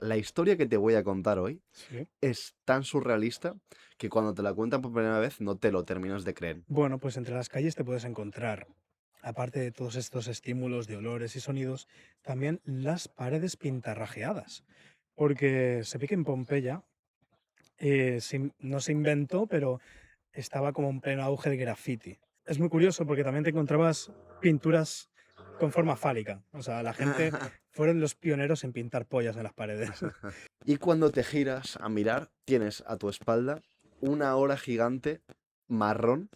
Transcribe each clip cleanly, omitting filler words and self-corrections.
La historia que te voy a contar hoy Sí. es tan surrealista que cuando te la cuentan por primera vez no te lo terminas de creer. Bueno, pues entre las calles te puedes encontrar, aparte de todos estos estímulos de olores y sonidos, también las paredes pintarrajeadas. Porque se ve que en Pompeya no se inventó, pero estaba como en pleno auge del graffiti. Es muy curioso porque también te encontrabas pinturas con forma fálica. O sea, la gente fueron los pioneros en pintar pollas en las paredes. Y cuando te giras a mirar, tienes a tu espalda una hora gigante marrón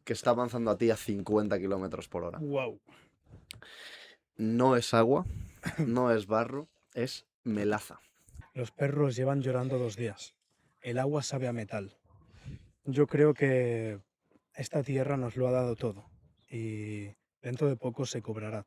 que está avanzando a ti a 50 kilómetros por hora. ¡Wow! No es agua, no es barro, es melaza. Los perros llevan llorando 2 días. El agua sabe a metal. Yo creo que esta tierra nos lo ha dado todo y dentro de poco se cobrará.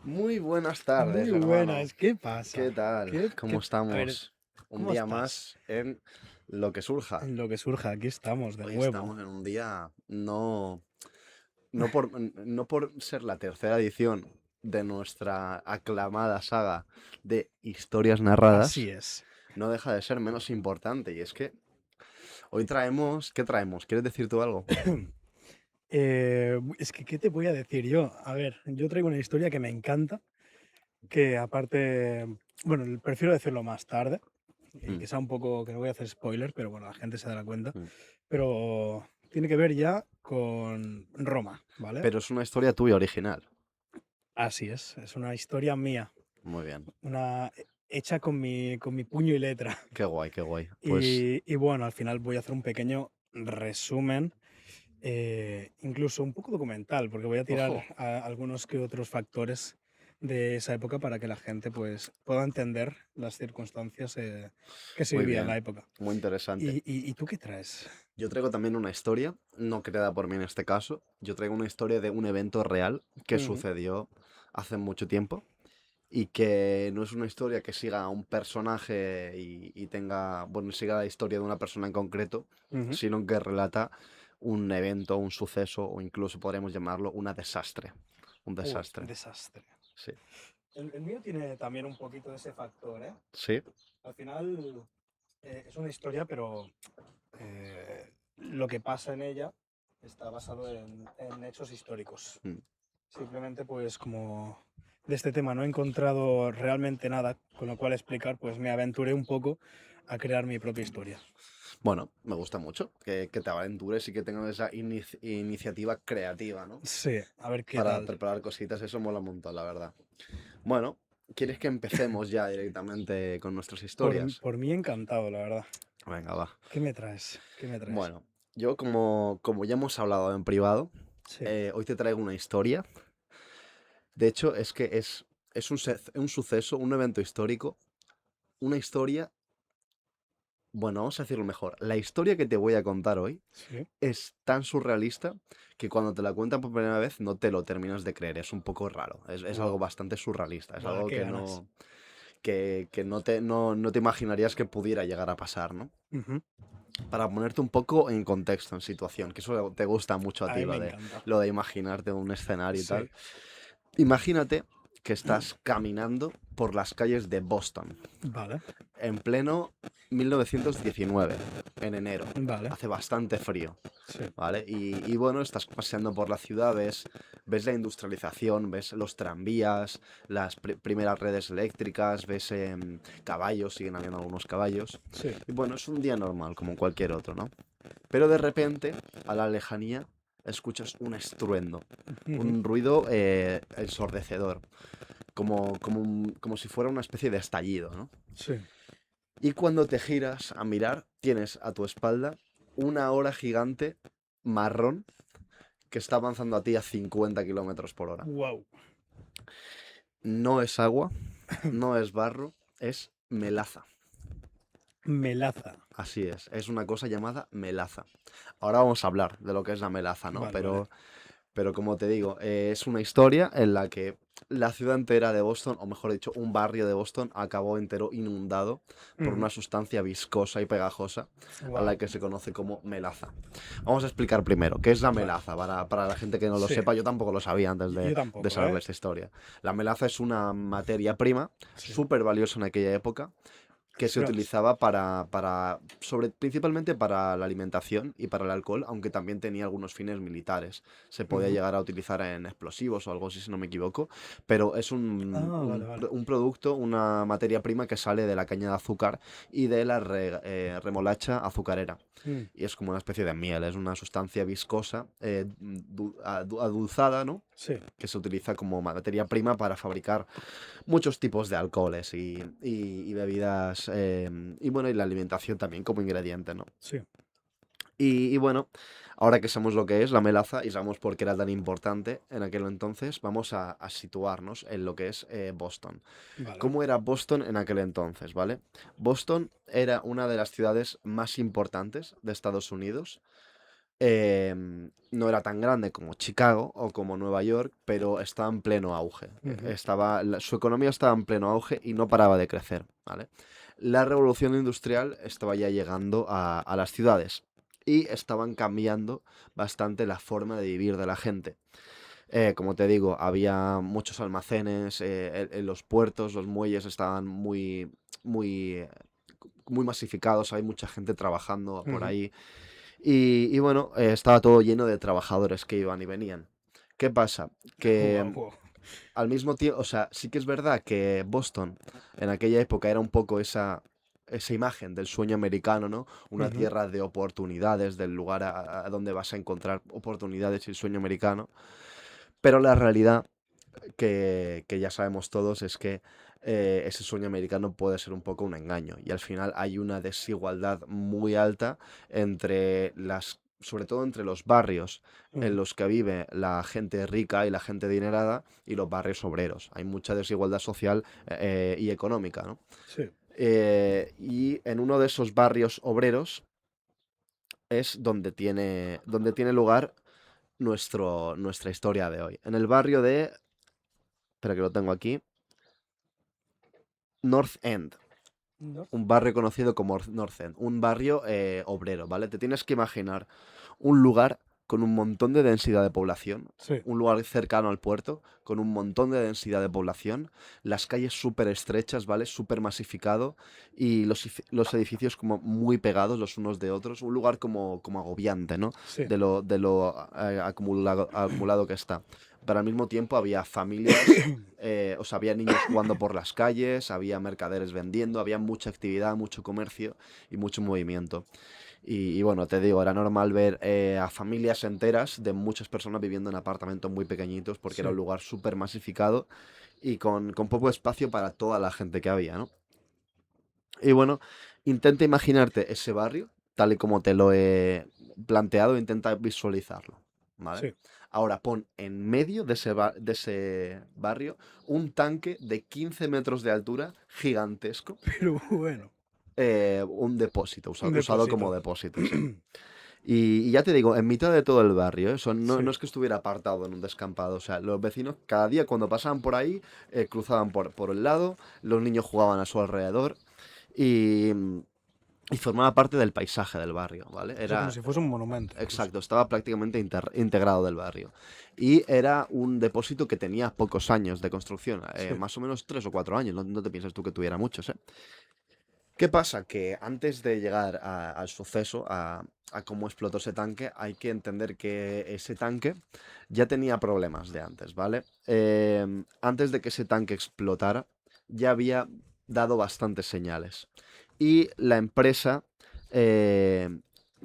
Muy buenas Muy tardes, hermano. buenas, ¿qué pasa? ¿Qué tal? ¿Cómo A ver, estamos? Un ¿cómo día estás? más en lo que surja. En lo que surja, aquí estamos de Hoy nuevo. estamos en un día no por ser la tercera edición de nuestra aclamada saga de historias Así narradas, es. no deja de ser menos importante. Y es que hoy traemos, ¿qué traemos? ¿Quieres decir tú algo? Es que, ¿qué te voy a decir yo? A ver, yo traigo una historia que me encanta, que aparte, bueno, prefiero decirlo más tarde, y Mm, que sea un poco, que no voy a hacer spoiler, pero bueno, la gente se dará cuenta, mm. pero tiene que ver ya con Roma, ¿vale? Pero es una historia tuya original. Así es una historia mía, Muy bien. hecha con mi puño y letra. Qué guay, qué guay. Pues Y bueno, al final voy a hacer un pequeño resumen, incluso un poco documental, porque voy a tirar ojo, algunos que otros factores de esa época para que la gente pues, pueda entender las circunstancias que se muy vivían en la bien. época. Muy interesante. ¿Y tú qué traes? Yo traigo también una historia, no creada por mí en este caso. Yo traigo una historia de un evento real que Ujú, sucedió hace mucho tiempo y que no es una historia que siga a un personaje y tenga, bueno, siga la historia de una persona en concreto, ujú. sino que relata un evento, un suceso o incluso podríamos llamarlo una desastre. Un Uy, desastre. desastre. Sí. El mío tiene también un poquito de ese factor, ¿eh? Sí. Al final es una historia, pero lo que pasa en ella está basado en hechos históricos. Mm. Simplemente, pues como de este tema no he encontrado realmente nada con lo cual explicar, pues me aventuré un poco a crear mi propia historia. Bueno, me gusta mucho que te aventures y que tengas esa iniciativa creativa, ¿no? Sí, a ver qué Para tal. preparar cositas, eso mola un montón, la verdad. Bueno, ¿quieres que empecemos ya directamente con nuestras historias? Por mí encantado, la verdad. Venga, va. ¿Qué me traes? ¿Qué me traes? Bueno, yo como ya hemos hablado en privado, Sí. hoy te traigo una historia. De hecho, es que es un suceso, un evento histórico, una historia, bueno, vamos a decirlo mejor. La historia que te voy a contar hoy Sí. es tan surrealista que cuando te la cuentan por primera vez no te lo terminas de creer. Es un poco raro. Es algo Wow. bastante surrealista. Es Buah, algo qué ganas. que no te imaginarías que pudiera llegar a pasar, ¿no? Ujú. Para ponerte un poco en contexto, en situación, que eso te gusta mucho a A ti, mí lo me de, encanta. lo de imaginarte un escenario y Sí. tal. Imagínate que estás caminando por las calles de Boston Vale, en pleno 1919, en enero. vale. Hace bastante frío. Sí. ¿Vale? Y bueno, estás paseando por la ciudad, ves la industrialización, ves los tranvías, las primeras redes eléctricas, ves caballos, siguen habiendo algunos caballos. Sí. Y bueno, es un día normal, como cualquier otro, ¿no? Pero de repente, a la lejanía, escuchas un estruendo, Ujú. un ruido ensordecedor, como si fuera una especie de estallido, ¿no? Sí. Y cuando te giras a mirar, tienes a tu espalda una hora gigante marrón que está avanzando a ti a 50 kilómetros por hora. Wow. No es agua, no es barro, es melaza. Melaza. Así es una cosa llamada melaza. Ahora vamos a hablar de lo que es la melaza, ¿no? Vale, vale. Pero como te digo, es una historia en la que la ciudad entera de Boston, o mejor dicho, un barrio de Boston, acabó entero inundado por Ujú. una sustancia viscosa y pegajosa a la Wow. que se conoce como melaza. Vamos a explicar primero qué es la Vale. melaza, para la gente que no lo Sí. sepa. Yo tampoco lo sabía antes Yo de tampoco, saberle ¿eh? esta historia. La melaza es una materia prima Sí. súper valiosa en aquella época que se Ostras. utilizaba principalmente para la alimentación y para el alcohol, aunque también tenía algunos fines militares. Se podía Ujú. llegar a utilizar en explosivos o algo así, si no me equivoco, pero es Ah, vale, vale. un producto, una materia prima que sale de la caña de azúcar y de la remolacha azucarera. Mm. Y es como una especie de miel, es una sustancia viscosa, adulzada, ¿no? Sí. Que se utiliza como materia prima para fabricar muchos tipos de alcoholes y bebidas, y bueno, y la alimentación también como ingrediente, ¿no? Sí. Y bueno, ahora que sabemos lo que es la melaza y sabemos por qué era tan importante en aquel entonces, vamos a situarnos en lo que es Boston. Vale. ¿Cómo era Boston en aquel entonces, vale? Boston era una de las ciudades más importantes de Estados Unidos. No era tan grande como Chicago o como Nueva York, pero estaba en pleno auge. Ujú. Su economía estaba en pleno auge y no paraba de crecer, ¿vale? La revolución industrial estaba ya llegando a las ciudades y estaban cambiando bastante la forma de vivir de la gente. Como te digo, había muchos almacenes, en los puertos, los muelles estaban muy, muy masificados, hay mucha gente trabajando por Ujú. ahí y bueno, estaba todo lleno de trabajadores que iban y venían. ¿Qué pasa? Que Wow, wow. al mismo tiempo, o sea, sí que es verdad que Boston en aquella época era un poco esa imagen del sueño americano, ¿no? Una Ujú. tierra de oportunidades, del lugar a donde vas a encontrar oportunidades y el sueño americano. Pero la realidad que ya sabemos todos es que ese sueño americano puede ser un poco un engaño y al final hay una desigualdad muy alta sobre todo entre los barrios en Ujú. los que vive la gente rica y la gente adinerada y los barrios obreros. Hay mucha desigualdad social y económica, ¿no? Sí. Y en uno de esos barrios obreros es donde tiene lugar nuestra historia de hoy. En el barrio de, espera que lo tengo aquí, North End, No. un barrio conocido como North End, un barrio obrero, ¿vale? Te tienes que imaginar un lugar con un montón de densidad de población, Sí. un lugar cercano al puerto, con un montón de densidad de población, las calles súper estrechas, ¿vale? Súper masificado y los edificios como muy pegados los unos de otros, un lugar como agobiante, ¿no? Sí. De lo acumulado que está. Pero al mismo tiempo había familias, o sea, había niños jugando por las calles, había mercaderes vendiendo, había mucha actividad, mucho comercio y mucho movimiento. Y bueno, te digo, era normal ver a familias enteras de muchas personas viviendo en apartamentos muy pequeñitos porque era un Sí. lugar súper masificado y con poco espacio para toda la gente que había, ¿no? Y bueno, intenta imaginarte ese barrio, tal y como te lo he planteado, intenta visualizarlo, ¿vale? Sí. Ahora pon en medio de ese barrio un tanque de 15 metros de altura, gigantesco, Pero bueno. un depósito, Un usado como depósito. depósito, sí. Y ya te digo, en mitad de todo el barrio, ¿eh? No Sí. es que estuviera apartado en un descampado, o sea, los vecinos cada día cuando pasaban por ahí, cruzaban por el lado, los niños jugaban a su alrededor y, y formaba parte del paisaje del barrio, ¿vale? O sea, como Era, si fuese un monumento incluso. exacto, estaba prácticamente integrado del barrio. Y era un depósito que tenía pocos años de construcción, Sí. más o menos 3 o 4 años, no te pienses tú que tuviera muchos, ¿eh? ¿Qué pasa? Que antes de llegar al suceso, a cómo explotó ese tanque, hay que entender que ese tanque ya tenía problemas de antes, ¿vale? Antes de que ese tanque explotara, ya había dado bastantes señales. Y la empresa eh,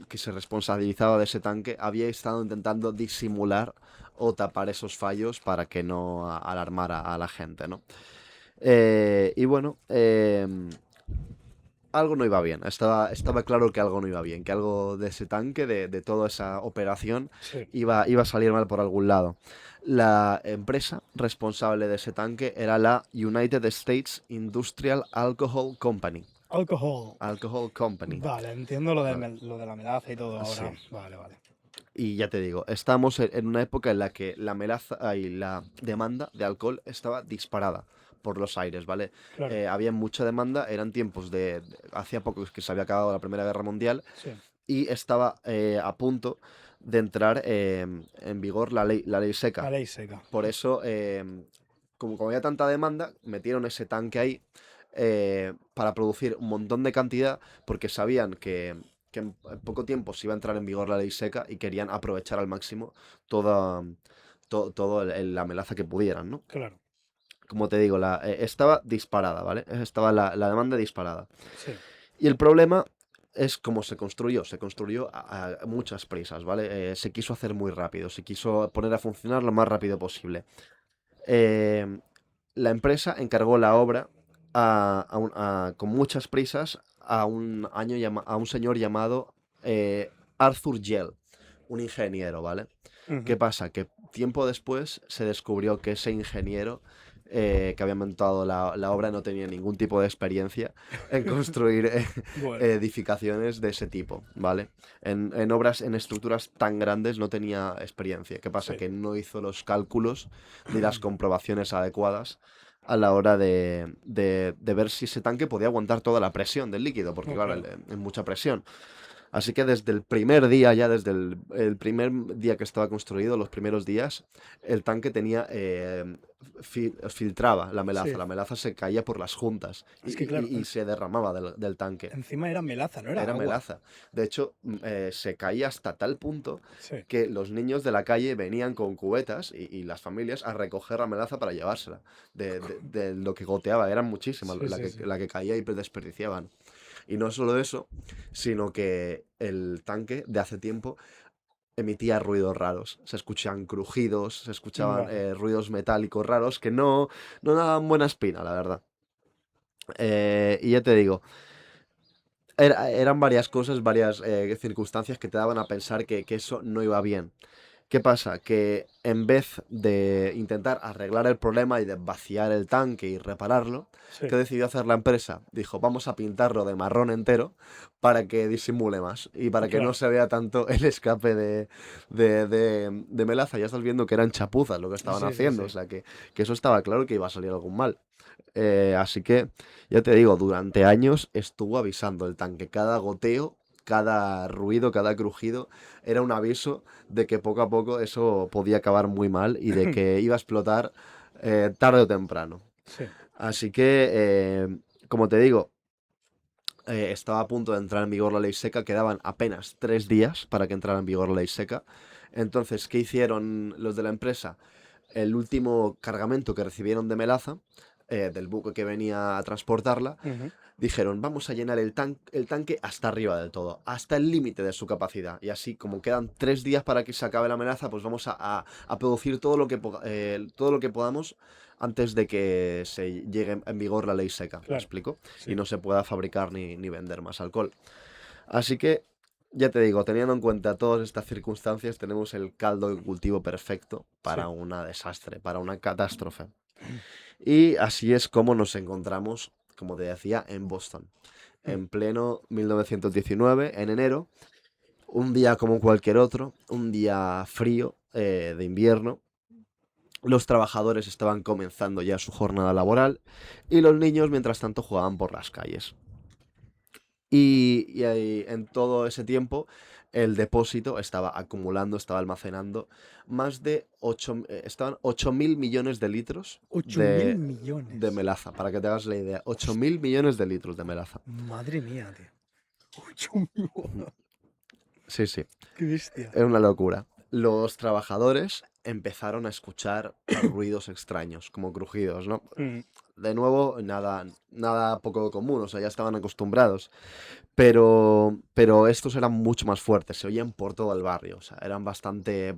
que se responsabilizaba de ese tanque había estado intentando disimular o tapar esos fallos para que no alarmara a la gente, ¿no? Y bueno, algo no iba bien. Estaba claro que algo no iba bien, que algo de ese tanque, de toda esa operación, Sí. iba a salir mal por algún lado. La empresa responsable de ese tanque era la United States Industrial Alcohol Company. Alcohol. Alcohol Company. Vale, entiendo lo Vale. lo de la melaza y todo Sí. ahora. Vale, vale. Y ya te digo, estamos en una época en la que la melaza y la demanda de alcohol estaba disparada por los aires, ¿vale? Claro, Había mucha demanda, eran tiempos hacía poco que se había acabado la Primera Guerra Mundial sí. y estaba a punto de entrar en vigor la ley La seca. ley seca. Por eso, como había tanta demanda, metieron ese tanque ahí para producir un montón de cantidad, porque sabían que en poco tiempo se iba a entrar en vigor la ley seca y querían aprovechar al máximo toda, todo la melaza que pudieran, ¿no? Claro, Como te digo, estaba disparada, ¿vale? Estaba la demanda disparada. sí. Y el problema es cómo se construyó. Se construyó a muchas prisas, ¿vale? Se quiso hacer muy rápido, se quiso poner a funcionar lo más rápido posible. Eh, la empresa encargó la obra con muchas prisas a un señor llamado Arthur Gell, un ingeniero, ¿vale? ¿Qué Ujú. pasa? Que tiempo después se descubrió que ese ingeniero que había montado la obra no tenía ningún tipo de experiencia en construir Bueno, edificaciones de ese tipo, ¿vale? En obras, en estructuras tan grandes no tenía experiencia. ¿Qué pasa? sí. Que no hizo los cálculos ni las comprobaciones adecuadas a la hora de ver si ese tanque podía aguantar toda la presión del líquido, porque No, claro, claro. es mucha presión. Así que desde el primer día, ya desde el primer día que estaba construido, los primeros días, el tanque tenía, filtraba Sí. la melaza se caía por las juntas y, Es que claro, y se derramaba del tanque. encima era melaza, no era Era agua. melaza. De hecho, se caía hasta tal punto Sí, que los niños de la calle venían con cubetas y las familias a recoger la melaza para llevársela. De lo que goteaba, eran muchísimas sí, la sí, que, sí. la que caía y desperdiciaban. Y no solo eso, sino que el tanque de hace tiempo emitía ruidos raros. Se escuchaban crujidos, se escuchaban Vale. ruidos metálicos raros que no daban buena espina, la verdad. Y ya te digo, eran varias cosas, varias circunstancias que te daban a pensar que eso no iba bien. ¿Qué pasa? Que en vez de intentar arreglar el problema y de vaciar el tanque y repararlo, Sí, ¿qué decidió hacer la empresa? Dijo, vamos a pintarlo de marrón entero para que disimule más y para que no claro. se vea tanto el escape de melaza. Ya estás viendo que eran chapuzas lo que estaban Sí, sí, haciendo, o sí. sea que eso estaba claro que iba a salir algún mal. Así que, ya te digo, durante años estuvo avisando el tanque. Cada goteo, cada ruido, cada crujido era un aviso de que poco a poco eso podía acabar muy mal y de que iba a explotar tarde o temprano. Sí, Así que, como te digo, estaba a punto de entrar en vigor la ley seca, quedaban apenas 3 días para que entrara en vigor la ley seca. Entonces, ¿qué hicieron los de la empresa? El último cargamento que recibieron de melaza, del buque que venía a transportarla, ujú, dijeron, vamos a llenar el tanque hasta arriba del todo, hasta el límite de su capacidad. Y así, como quedan 3 días para que se acabe la amenaza, pues vamos a producir todo lo que podamos antes de que se llegue en vigor la ley seca, ¿me claro. explico? Y Sí, no se pueda fabricar ni vender más alcohol. Así que, ya te digo, teniendo en cuenta todas estas circunstancias, tenemos el caldo de cultivo perfecto para sí. un desastre, para una catástrofe. Y así es como nos encontramos, como te decía, en Boston. Mm. En pleno 1919, en enero, un día como cualquier otro, un día frío de invierno. Los trabajadores estaban comenzando ya su jornada laboral y los niños, mientras tanto, jugaban por las calles. Y ahí, en todo ese tiempo, el depósito estaba acumulando, estaba almacenando más de estaban 8.000 millones de litros Ocho mil de millones. melaza, para que te hagas la idea. ocho Hostia, mil millones de litros de melaza. madre mía, tío. 8.000. Ujú. Sí, sí, Qué bestia. es una locura. Los trabajadores empezaron a escuchar ruidos extraños, como crujidos, ¿no? Mm, De nuevo, nada poco común, o sea, ya estaban acostumbrados. Pero estos eran mucho más fuertes, se oían por todo el barrio, o sea, eran bastante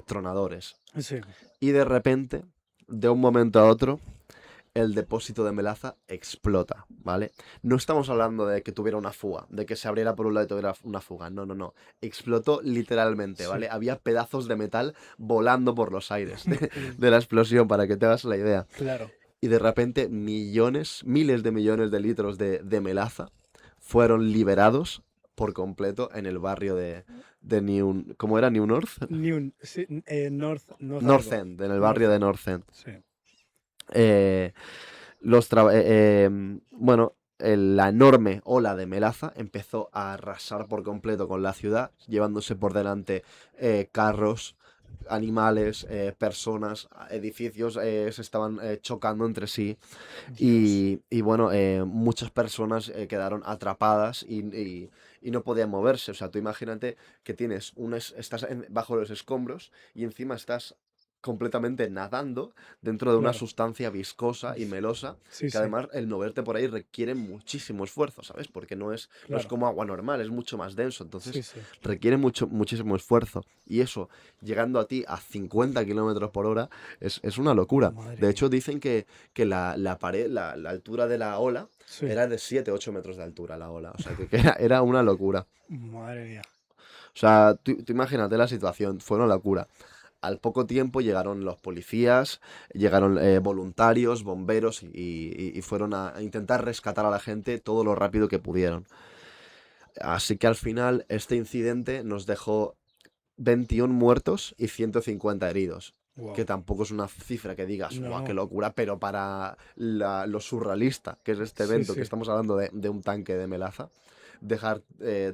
tronadores. sí. Y de repente, de un momento a otro, el depósito de melaza explota, ¿vale? No estamos hablando de que tuviera una fuga, de que se abriera por un lado y tuviera una fuga, no, no, no. Explotó literalmente, Sí. ¿vale? Había pedazos de metal volando por los aires Mm, de la explosión, para que te hagas la idea. claro. Y de repente millones, miles de millones de litros de melaza fueron liberados por completo en el barrio de New... ¿Cómo era? ¿New North? Sí, North North algo. End, en el barrio North de End. North End. Sí. Eh, bueno, la enorme ola de melaza empezó a arrasar por completo con la ciudad, llevándose por delante carros, animales, personas, edificios se estaban chocando entre sí Dios. y bueno, muchas personas quedaron atrapadas y no podían moverse. O sea, tú imagínate que estás bajo los escombros y encima estás completamente nadando dentro de una Claro. sustancia viscosa y melosa, Sí, que sí. además el moverte por ahí requiere muchísimo esfuerzo, ¿sabes? Porque no es Claro. como agua normal, es mucho más denso, Sí, entonces sí. requiere muchísimo esfuerzo. Y eso, llegando a ti a 50 kilómetros por hora, es una locura. Madre De hecho, mía. dicen que la pared, la altura de la ola, Sí. era de 7 u 8 metros de altura la ola. O sea, que era una locura. Madre mía. O sea, tú imagínate la situación, fue una locura. Al poco tiempo llegaron los policías, llegaron voluntarios, bomberos y fueron a intentar rescatar a la gente todo lo rápido que pudieron. Así que al final este incidente nos dejó 21 muertos y 150 heridos. Que Wow. tampoco es una cifra que digas, No, ¡guau, qué no. locura! Pero para lo surrealista que es este Sí, evento, que sí. estamos hablando de un tanque de melaza, dejar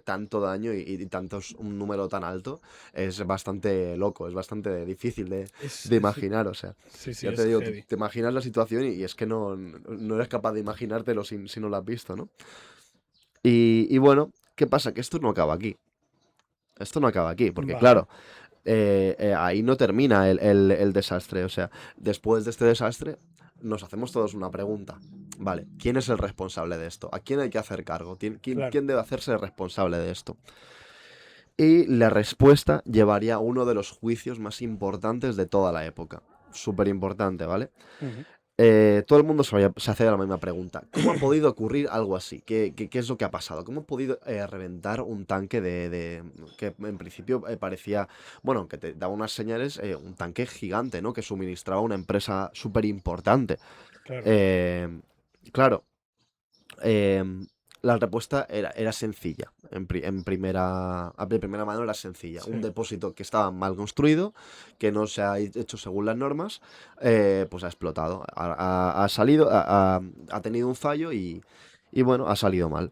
tanto daño y un número tan alto es bastante loco, es bastante difícil Es, de es, imaginar. O sea, sí, sí, ya te es digo, tú heavy. te imaginas la situación y es que no eres capaz de imaginártelo si no lo has visto, ¿no? Y bueno, ¿qué pasa? Que esto no acaba aquí. Esto no acaba aquí, porque Vale. claro, ahí no termina el desastre. O sea, después de este desastre, nos hacemos todos una pregunta. Vale, ¿quién es el responsable de esto? ¿A quién hay que hacer cargo? Claro. ¿Quién debe hacerse responsable de esto? Y la respuesta llevaría a uno de los juicios más importantes de toda la época. Súper importante, ¿vale? Ujú. Todo el mundo se hace la misma pregunta. ¿Cómo ha podido ocurrir algo así? ¿Qué es lo que ha pasado? ¿Cómo ha podido reventar un tanque que en principio parecía, bueno, que te daba unas señales, un tanque gigante, ¿no? Que suministraba una empresa súper importante. Claro. Eh, claro, Em, la respuesta era sencilla. De primera mano era sencilla. Un Sí. depósito que estaba mal construido, que no se ha hecho según las normas, pues ha explotado. Ha salido, ha tenido un fallo y bueno, ha salido mal.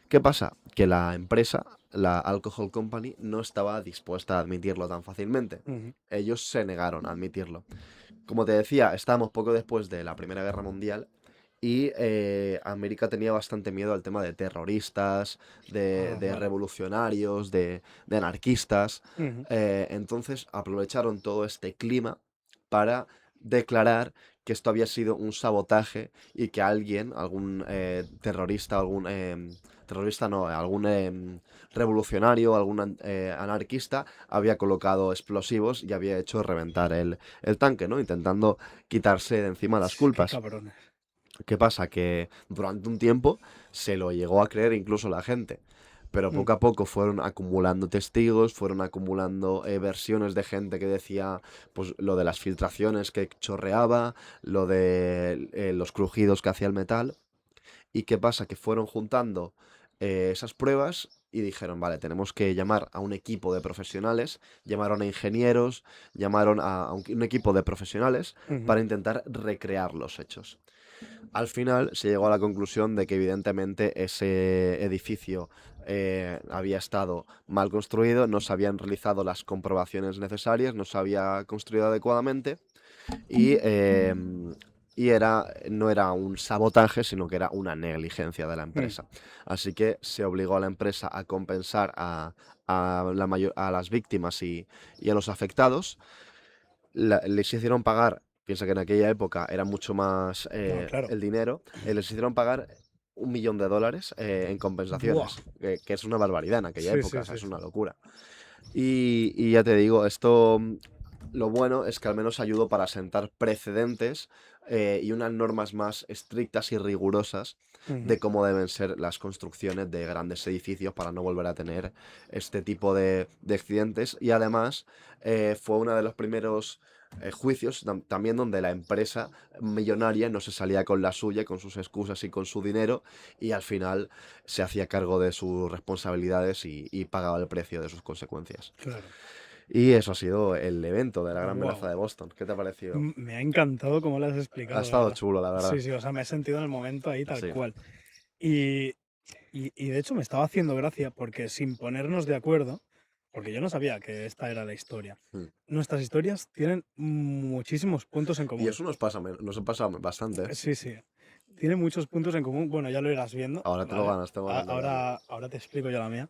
¿Qué pasa? Que la empresa, la Alcohol Company, no estaba dispuesta a admitirlo tan fácilmente. Ujú. Ellos se negaron a admitirlo. Como te decía, estábamos poco después de la Primera Guerra Mundial y América tenía bastante miedo al tema de terroristas, Ah, de vale. revolucionarios, de anarquistas. Ujú. Entonces aprovecharon todo este clima para declarar que esto había sido un sabotaje y que alguien, algún terrorista, terrorista no, algún revolucionario, algún anarquista, había colocado explosivos y había hecho reventar el tanque, ¿no? Intentando quitarse de encima las Qué culpas. cabrones. ¿Qué pasa? Que durante un tiempo se lo llegó a creer incluso la gente. Pero Mm. poco a poco fueron acumulando testigos, fueron acumulando versiones de gente que decía, pues lo de las filtraciones que chorreaba, lo de los crujidos que hacía el metal. ¿Y qué pasa? Que fueron juntando esas pruebas y dijeron, vale, tenemos que llamar a un equipo de profesionales, llamaron a ingenieros, llamaron a un equipo de profesionales Ujú. para intentar recrear los hechos. Al final se llegó a la conclusión de que evidentemente ese edificio había estado mal construido, no se habían realizado las comprobaciones necesarias, no se había construido adecuadamente y no era un sabotaje, sino que era una negligencia de la Mm. empresa. Así que se obligó a la empresa a compensar a las víctimas y a los afectados. Les hicieron pagar, piensa que en aquella época era mucho más No, claro. el dinero, les hicieron pagar $1 millón en Buah. compensaciones, que es una barbaridad en aquella Sí, época, sí, o sea, sí, es sí. una locura. Y ya te digo, esto lo bueno es que al menos ayudó para sentar precedentes y unas normas más estrictas y rigurosas Ujú. de cómo deben ser las construcciones de grandes edificios para no volver a tener este tipo de accidentes. Y además fue uno de los primeros juicios también donde la empresa millonaria no se salía con la suya, con sus excusas y con su dinero, y al final se hacía cargo de sus responsabilidades y pagaba el precio de sus consecuencias. Claro. Y eso ha sido el evento de la Gran Velaza Wow. de Boston. ¿Qué te ha parecido? Me ha encantado cómo lo has Ha explicado, la estado verdad. chulo, la verdad. Sí, sí, o sea, me he sentido en el momento ahí tal Sí. cual. Y, y de hecho me estaba haciendo gracia porque sin ponernos de acuerdo, porque yo no sabía que esta era la historia, Mm. nuestras historias tienen muchísimos puntos en Y común. eso nos pasa bastante, ¿eh? Sí, sí, tiene muchos puntos en común. Bueno, ya lo irás viendo, Ahora ¿vale? tengo ganas de verlo. Ahora te explico yo la mía.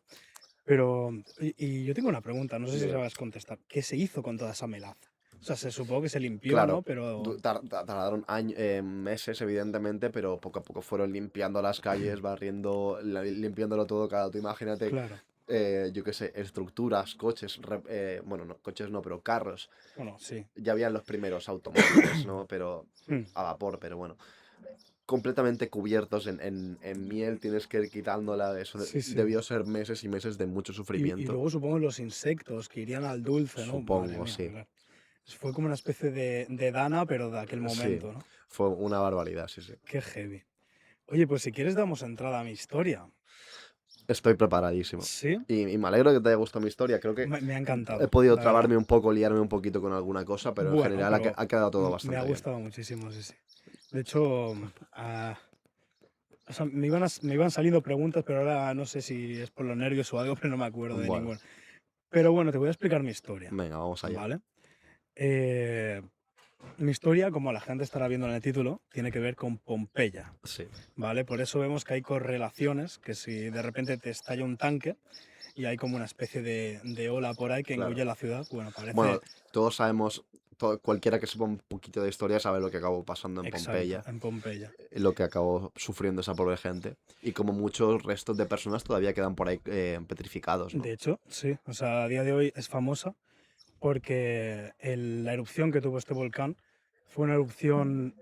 Pero, y yo tengo una pregunta, no sé si Dime. sabes contestar. ¿Qué se hizo con toda esa melaza? O sea, se supo que se limpió, ¿no? Claro, Pero, tardaron meses, evidentemente, pero poco a poco fueron limpiando las calles, barriendo, limpiándolo todo. Cada tú imagínate, claro, yo qué sé, estructuras, coches, bueno, no, coches no, pero carros. bueno, sí. Ya habían los primeros automóviles, ¿no? Pero Hmm, a vapor, pero bueno. Completamente cubiertos en miel, tienes que ir quitándola. Eso sí, sí. debió ser meses y meses de mucho Y sufrimiento. luego supongo los insectos que irían al dulce, ¿no? Madre Supongo, mía, sí. claro. Fue como una especie de Dana, pero de aquel Sí, momento, ¿no? fue una barbaridad, sí, sí. Qué heavy. Oye, pues si quieres damos entrada a mi historia. Estoy preparadísimo. Sí, Y me alegro que te haya gustado mi historia. Creo que me ha he encantado, podido la verdad. trabarme un poco, liarme un poquito con alguna cosa, pero en Bueno, general pero ha quedado todo me ha bastante bien. gustado muchísimo, sí, sí. De hecho, o sea, me iban saliendo preguntas, pero ahora no sé si es por los nervios o algo, pero no me acuerdo de Bueno, ninguna. Pero bueno, te voy a explicar mi historia, venga, vamos allá. ¿vale? Eh, Mi historia, como la gente estará viendo en el título, tiene que ver con Pompeya, Sí, ¿vale? Por eso vemos que hay correlaciones, que si de repente te estalla un tanque y hay como una especie de ola por ahí que claro. engulle la ciudad, bueno, parece Bueno, todos sabemos, cualquiera que sepa un poquito de historia sabe lo que acabó pasando en exacto Pompeya, en Pompeya. lo que acabó sufriendo esa pobre gente, y como muchos restos de personas todavía quedan por ahí petrificados, ¿no? De hecho, sí, o sea, a día de hoy es famosa porque la erupción que tuvo este volcán fue una erupción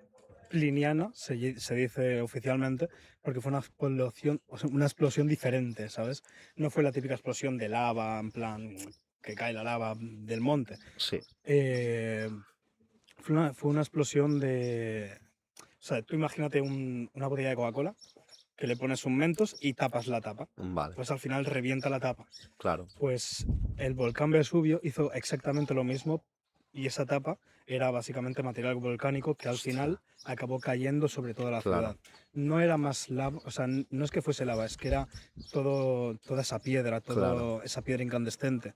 pliniana, se dice oficialmente, porque fue una explosión, o sea, una explosión diferente, ¿sabes? No fue la típica explosión de lava, en plan, que cae la lava del monte. Sí, Eh, fue una explosión de... O sea, tú imagínate una botella de Coca-Cola, que le pones un Mentos y tapas la tapa. vale, Pues al final revienta la tapa. claro, Pues el volcán Vesubio hizo exactamente lo mismo y esa tapa era básicamente material volcánico que al hostia, final acabó cayendo sobre toda la ciudad. claro, No era más lava, o sea, no es que fuese lava, es que era toda esa piedra, claro. toda esa piedra incandescente.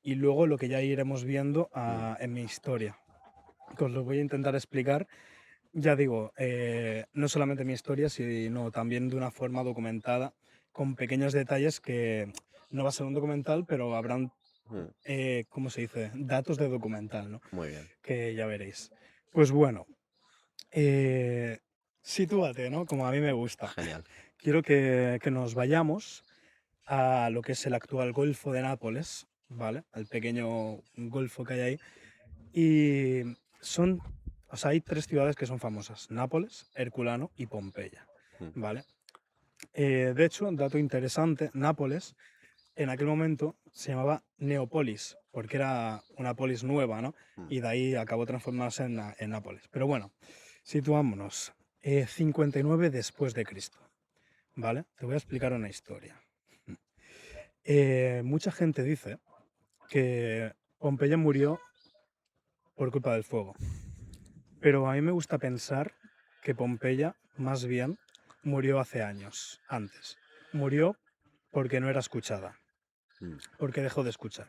Y luego lo que ya iremos viendo Mm, en mi historia, que os lo voy a intentar explicar. Ya digo, no solamente mi historia, sino también de una forma documentada, con pequeños detalles que no va a ser un documental, pero habrán, mm, ¿cómo se dice? Datos de documental, ¿no? muy bien, Que ya veréis. Pues bueno, eh, sitúate, ¿no? Como a mí me gusta. genial. Quiero que nos vayamos a lo que es el actual Golfo de Nápoles, ¿vale? Al pequeño golfo que hay ahí. Y son, o sea, hay tres ciudades que son famosas: Nápoles, Herculano y Pompeya, Mm, ¿vale? De hecho, un dato interesante, Nápoles en aquel momento se llamaba Neópolis, porque era una polis nueva, ¿no? mm, Y de ahí acabó transformándose en Nápoles. Pero bueno, situámonos. 59 después de Cristo, ¿vale? Te voy a explicar una historia. Mucha gente dice que Pompeya murió por culpa del fuego. Pero a mí me gusta pensar que Pompeya, más bien, murió hace años, antes. Murió porque no era escuchada, mm, porque dejó de escuchar.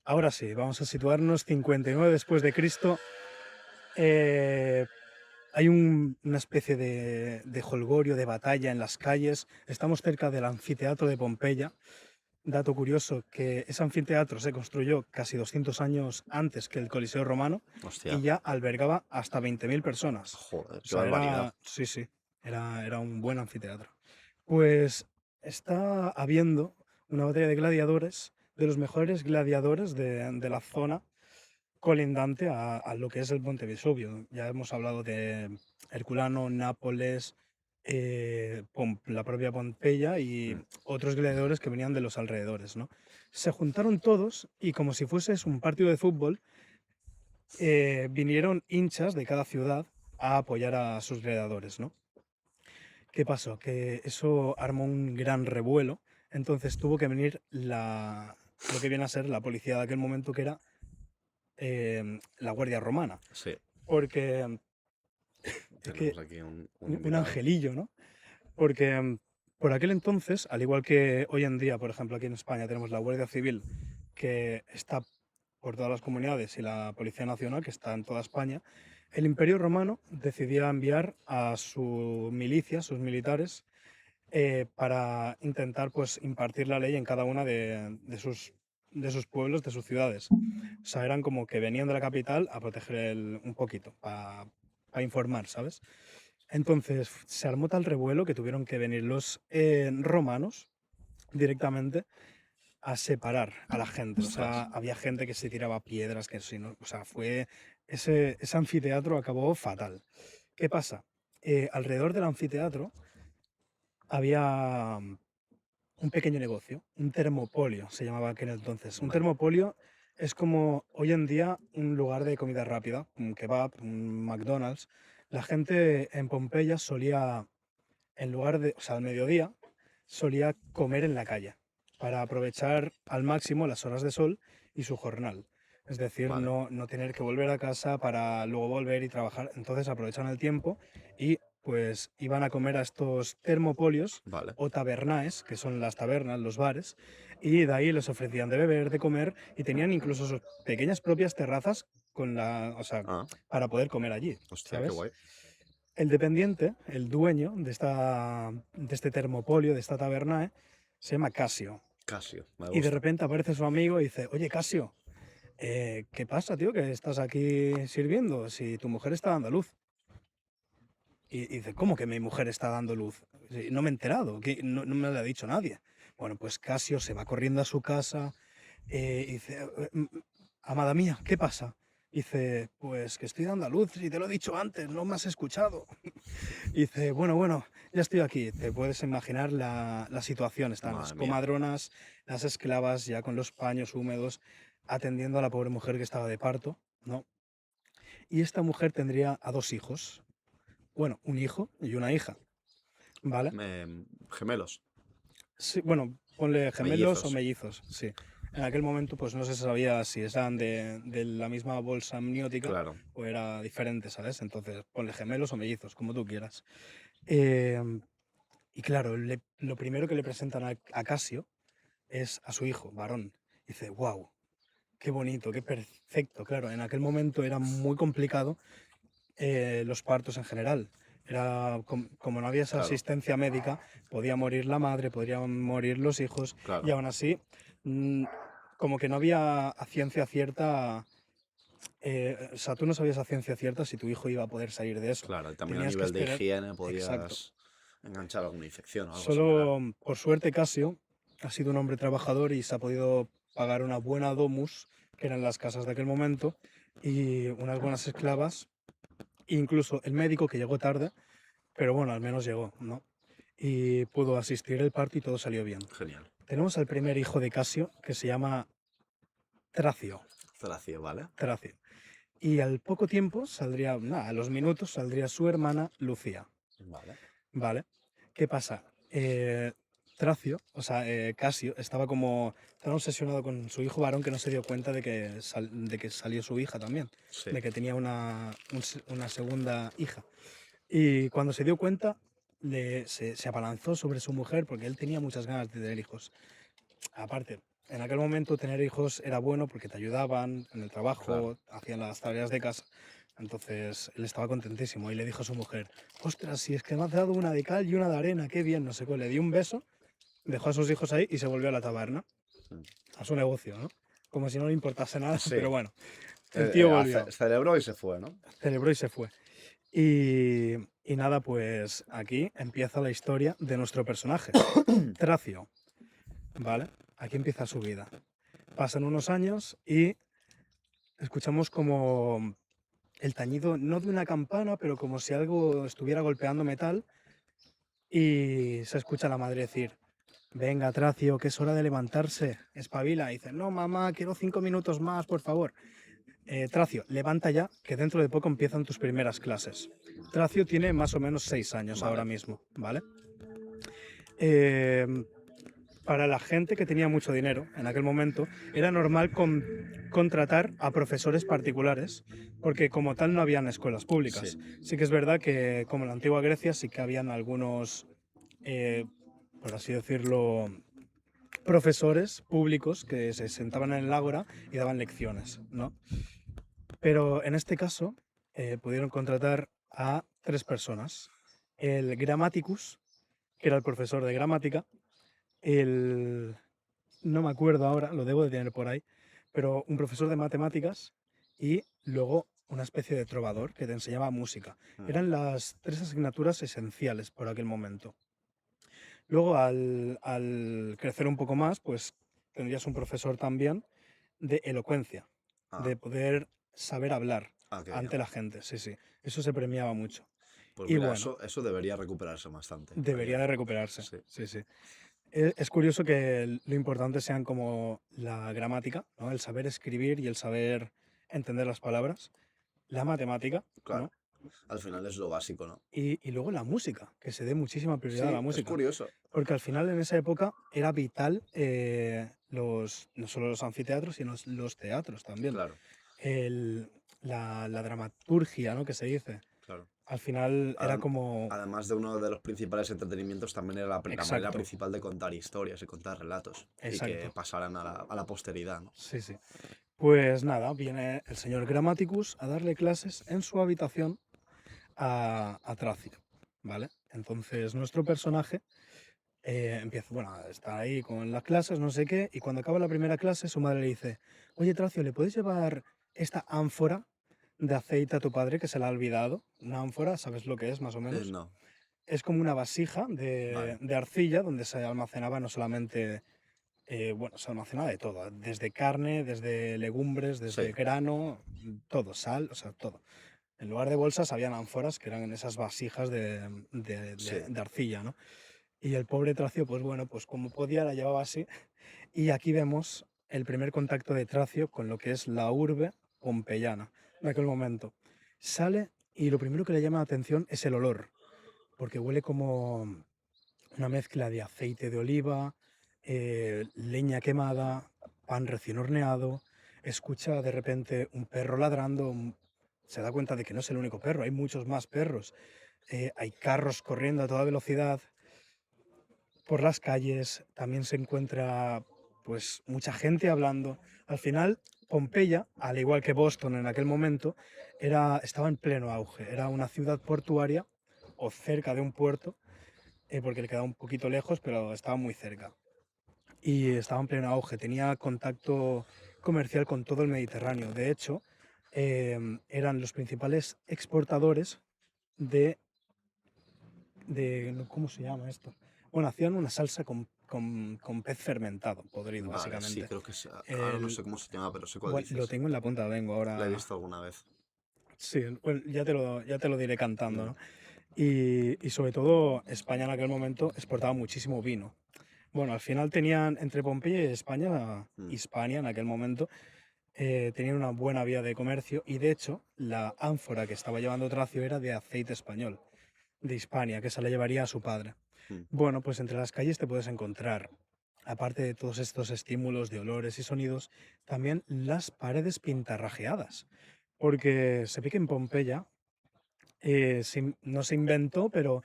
Ahora sí, vamos a situarnos 59 después de Cristo. Eh, Hay una especie de jolgorio, de batalla en las calles. Estamos cerca del anfiteatro de Pompeya. Dato curioso, que ese anfiteatro se construyó casi 200 años antes que el Coliseo romano y hostia, ya albergaba hasta 20.000 personas. joder, O qué sea, barbaridad. sí, sí, era un buen anfiteatro. Pues está habiendo una batalla de gladiadores, de los mejores gladiadores de la zona colindante a lo que es el Monte Vesubio. Ya hemos hablado de Herculano, Nápoles, la propia Pompeya y Mm, otros gladiadores que venían de los alrededores, ¿no? Se juntaron todos y como si fuese un partido de fútbol, vinieron hinchas de cada ciudad a apoyar a sus gladiadores, ¿no? ¿Qué pasó? Que eso armó un gran revuelo, entonces tuvo que venir lo que viene a ser la policía de aquel momento, que era la Guardia Romana, Sí, porque es tenemos que aquí un un invitado. angelillo, ¿no? Porque por aquel entonces, al igual que hoy en día, por ejemplo, aquí en España tenemos la Guardia Civil, que está por todas las comunidades, y la Policía Nacional, que está en toda España, el Imperio Romano decidía enviar a su milicia, sus militares, para intentar, pues, impartir la ley en cada una de sus pueblos, de sus ciudades. O sea, eran como que venían de la capital a proteger un poquito, para informar, ¿sabes? Entonces se armó tal revuelo que tuvieron que venir los romanos directamente a separar a la gente. O sea, Ostras. había gente que se tiraba piedras, que si no, o sea, ese anfiteatro acabó fatal. ¿Qué pasa? Alrededor del anfiteatro había un pequeño negocio, un termopolio se llamaba aquel entonces. Un Vale. termopolio es como hoy en día un lugar de comida rápida, un kebab, un McDonald's. La gente en Pompeya solía, en lugar de, o sea, al mediodía, solía comer en la calle para aprovechar al máximo las horas de sol y su jornal. Es decir, Vale. no tener que volver a casa para luego volver y trabajar. Entonces aprovechan el tiempo y pues iban a comer a estos termopolios Vale. o tabernaes, que son las tabernas, los bares, y de ahí les ofrecían de beber, de comer, y tenían incluso sus pequeñas propias terrazas o sea, Ah, para poder comer allí, hostia, qué ¿sabes? guay. El dependiente, el dueño de este termopolio, de esta taberna, se llama Casio. Casio, me Y de gusta. repente aparece su amigo y dice, oye Casio, ¿qué pasa, tío? Que estás aquí sirviendo si tu mujer está dando a luz. Y dice, ¿cómo que mi mujer está dando luz? Sí, no me he enterado, que no me lo ha dicho nadie. Bueno, pues Casio se va corriendo a su casa y dice, amada mía, ¿qué pasa? Dice, pues que estoy dando a luz y te lo he dicho antes, no me has escuchado. Y dice, bueno, ya estoy aquí. Te puedes imaginar la situación. Están las Madre mía. comadronas, las esclavas ya con los paños húmedos, atendiendo a la pobre mujer que estaba de parto, ¿no? Y esta mujer tendría a dos hijos. Bueno, un hijo y una hija, ¿vale? Gemelos, Sí, bueno, ponle gemelos o mellizos. mellizos, sí. En aquel momento, pues no se sabía si eran de la misma bolsa amniótica Claro. o era diferente, ¿sabes? Entonces, ponle gemelos o mellizos, como tú quieras. Em, Y claro, lo primero que le presentan a Casio es a su hijo, varón. Y dice, wow, qué bonito, qué perfecto. Claro, en aquel momento era muy complicado los partos en general. Como no había esa Claro, asistencia médica, podía morir la madre, podrían morir los hijos, y claro, aún así, mm, como que no había a ciencia cierta, o sea, tú no sabías a ciencia cierta si tu hijo iba a poder salir de eso. claro. Y también a Tenías que nivel de esperar. higiene Exacto. podías enganchar alguna infección o algo similar. Solo por suerte Casio ha sido un hombre trabajador y se ha podido pagar una buena domus, que eran las casas de aquel momento, y unas buenas esclavas, e incluso el médico que llegó tarde, pero bueno, al menos llegó, ¿no? Y pudo asistir el parto y todo salió bien. Genial. Tenemos al primer hijo de Casio, que se llama Tracio. Tracio, ¿vale? Tracio. Y al poco tiempo saldría, nada, a los minutos saldría su hermana Lucía. Vale. ¿Vale? ¿Qué pasa? Tracio, o sea, Casio, estaba como tan obsesionado con su hijo varón que no se dio cuenta de que salió su hija también, Sí, de que tenía una segunda hija. Y cuando se dio cuenta, se abalanzó sobre su mujer porque él tenía muchas ganas de tener hijos. Aparte, en aquel momento tener hijos era bueno porque te ayudaban en el claro. trabajo, hacían las tareas de casa. Entonces él estaba contentísimo y le dijo a su mujer, ostras, si es que me has dado una de cal y una de arena, qué bien, no sé qué. Le dio un beso, dejó a sus hijos ahí y se volvió a la taberna, Mm. a su negocio, ¿no? Como si no le importase nada, Sí, pero bueno, el tío volvió, celebró y se fue, ¿no? celebró y se fue. Y nada, pues aquí empieza la historia de nuestro personaje, Tracio, ¿vale? Aquí empieza su vida. Pasan unos años y escuchamos como el tañido, no de una campana, pero como si algo estuviera golpeando metal, y se escucha a la madre decir, venga, Tracio, que es hora de levantarse, espabila. Y dice, no, mamá, quiero 5 minutos más, por favor. Tracio, levanta ya, que dentro de poco empiezan tus primeras clases. Tracio tiene más o menos 6 años ahora Vale. mismo, ¿vale? Eh, para la gente que tenía mucho dinero en aquel momento, era normal contratar a profesores particulares, porque como tal no habían escuelas públicas. Sí. Sí que es verdad que, como en la antigua Grecia, sí que habían algunos, eh, por así decirlo, profesores públicos que se sentaban en el ágora y daban lecciones, ¿no? Pero en este caso pudieron contratar a 3 personas. El Grammaticus, que era el profesor de gramática, el... no me acuerdo ahora, lo debo de tener por ahí, pero un profesor de matemáticas y luego una especie de trovador que te enseñaba música. Mm. Eran las 3 asignaturas esenciales por aquel momento. Luego, al crecer un poco más, pues tendrías un profesor también de elocuencia, Ah, de poder saber hablar qué bien. ante la gente, sí, sí. Eso se premiaba mucho. Pues Y mira, bueno, eso debería recuperarse bastante. debería de recuperarse, Sí. sí, sí. Es curioso que lo importante sean como la gramática, ¿no? El saber escribir y el saber entender las palabras, la matemática, Claro. ¿no? Al final es lo básico, ¿no? Y luego la música, que se dé muchísima prioridad a la Sí, es música. curioso. Porque al final en esa época era vital no solo los anfiteatros, sino los teatros también. Claro, El- la dramaturgia, ¿no? Que se dice. claro. Al final era Adem- como... Además de uno de los principales entretenimientos, también era la manera Exacto, principal de contar historias y contar relatos y que exacto. pasaran a la posteridad, ¿no? Sí, sí. Pues nada, viene el señor Grammaticus a darle clases en su habitación a Tracio, ¿vale? Entonces nuestro personaje empieza, bueno, está ahí con las clases, no sé qué, y cuando acaba la primera clase su madre le dice, oye Tracio, ¿le puedes llevar esta ánfora de aceite a tu padre que se la ha olvidado? Una ánfora, ¿sabes lo que es más o menos? No, Es como una vasija vale. de arcilla donde se almacenaba no solamente, bueno, se almacenaba de todo, desde carne, desde legumbres, desde Sí, grano, todo, sal, o sea, todo. En lugar de bolsas habían ánforas que eran esas vasijas sí. de arcilla, ¿no? Y el pobre Tracio, pues bueno, pues como podía la llevaba así. Y aquí vemos el primer contacto de Tracio con lo que es la urbe pompeyana de aquel momento. Sale y lo primero que le llama la atención es el olor, porque huele como una mezcla de aceite de oliva, leña quemada, pan recién horneado. Escucha de repente un perro ladrando, se da cuenta de que no es el único perro, hay muchos más perros. Hay carros corriendo a toda velocidad por las calles, también se encuentra pues mucha gente hablando. Al final, Pompeya, al igual que Boston en aquel momento, estaba en pleno auge. Era una ciudad portuaria o cerca de un puerto, porque le quedaba un poquito lejos, pero estaba muy cerca. Y estaba en pleno auge, tenía contacto comercial con todo el Mediterráneo. De hecho, eran los principales exportadores de, no, ¿cómo se llama esto? Bueno, hacían una salsa con pez fermentado, podrido, Vale, sí, básicamente. creo que es. Ahora no El, sé cómo se llama, pero sé cuál bueno, lo dices. tengo en la punta de la lengua La he ahora. visto alguna vez. Sí, bueno, ya te lo diré cantando, Mm, ¿no? Y sobre todo, España en aquel momento exportaba muchísimo vino. Bueno, al final tenían, entre Pompeya y España, mm. Hispania en aquel momento, tenían una buena vía de comercio y de hecho la ánfora que estaba llevando Tracio era de aceite español, de Hispania, que se la llevaría a su padre. Mm. Bueno, pues entre las calles te puedes encontrar, aparte de todos estos estímulos de olores y sonidos, también las paredes pintarrajeadas. Porque se ve que en Pompeya no se inventó, pero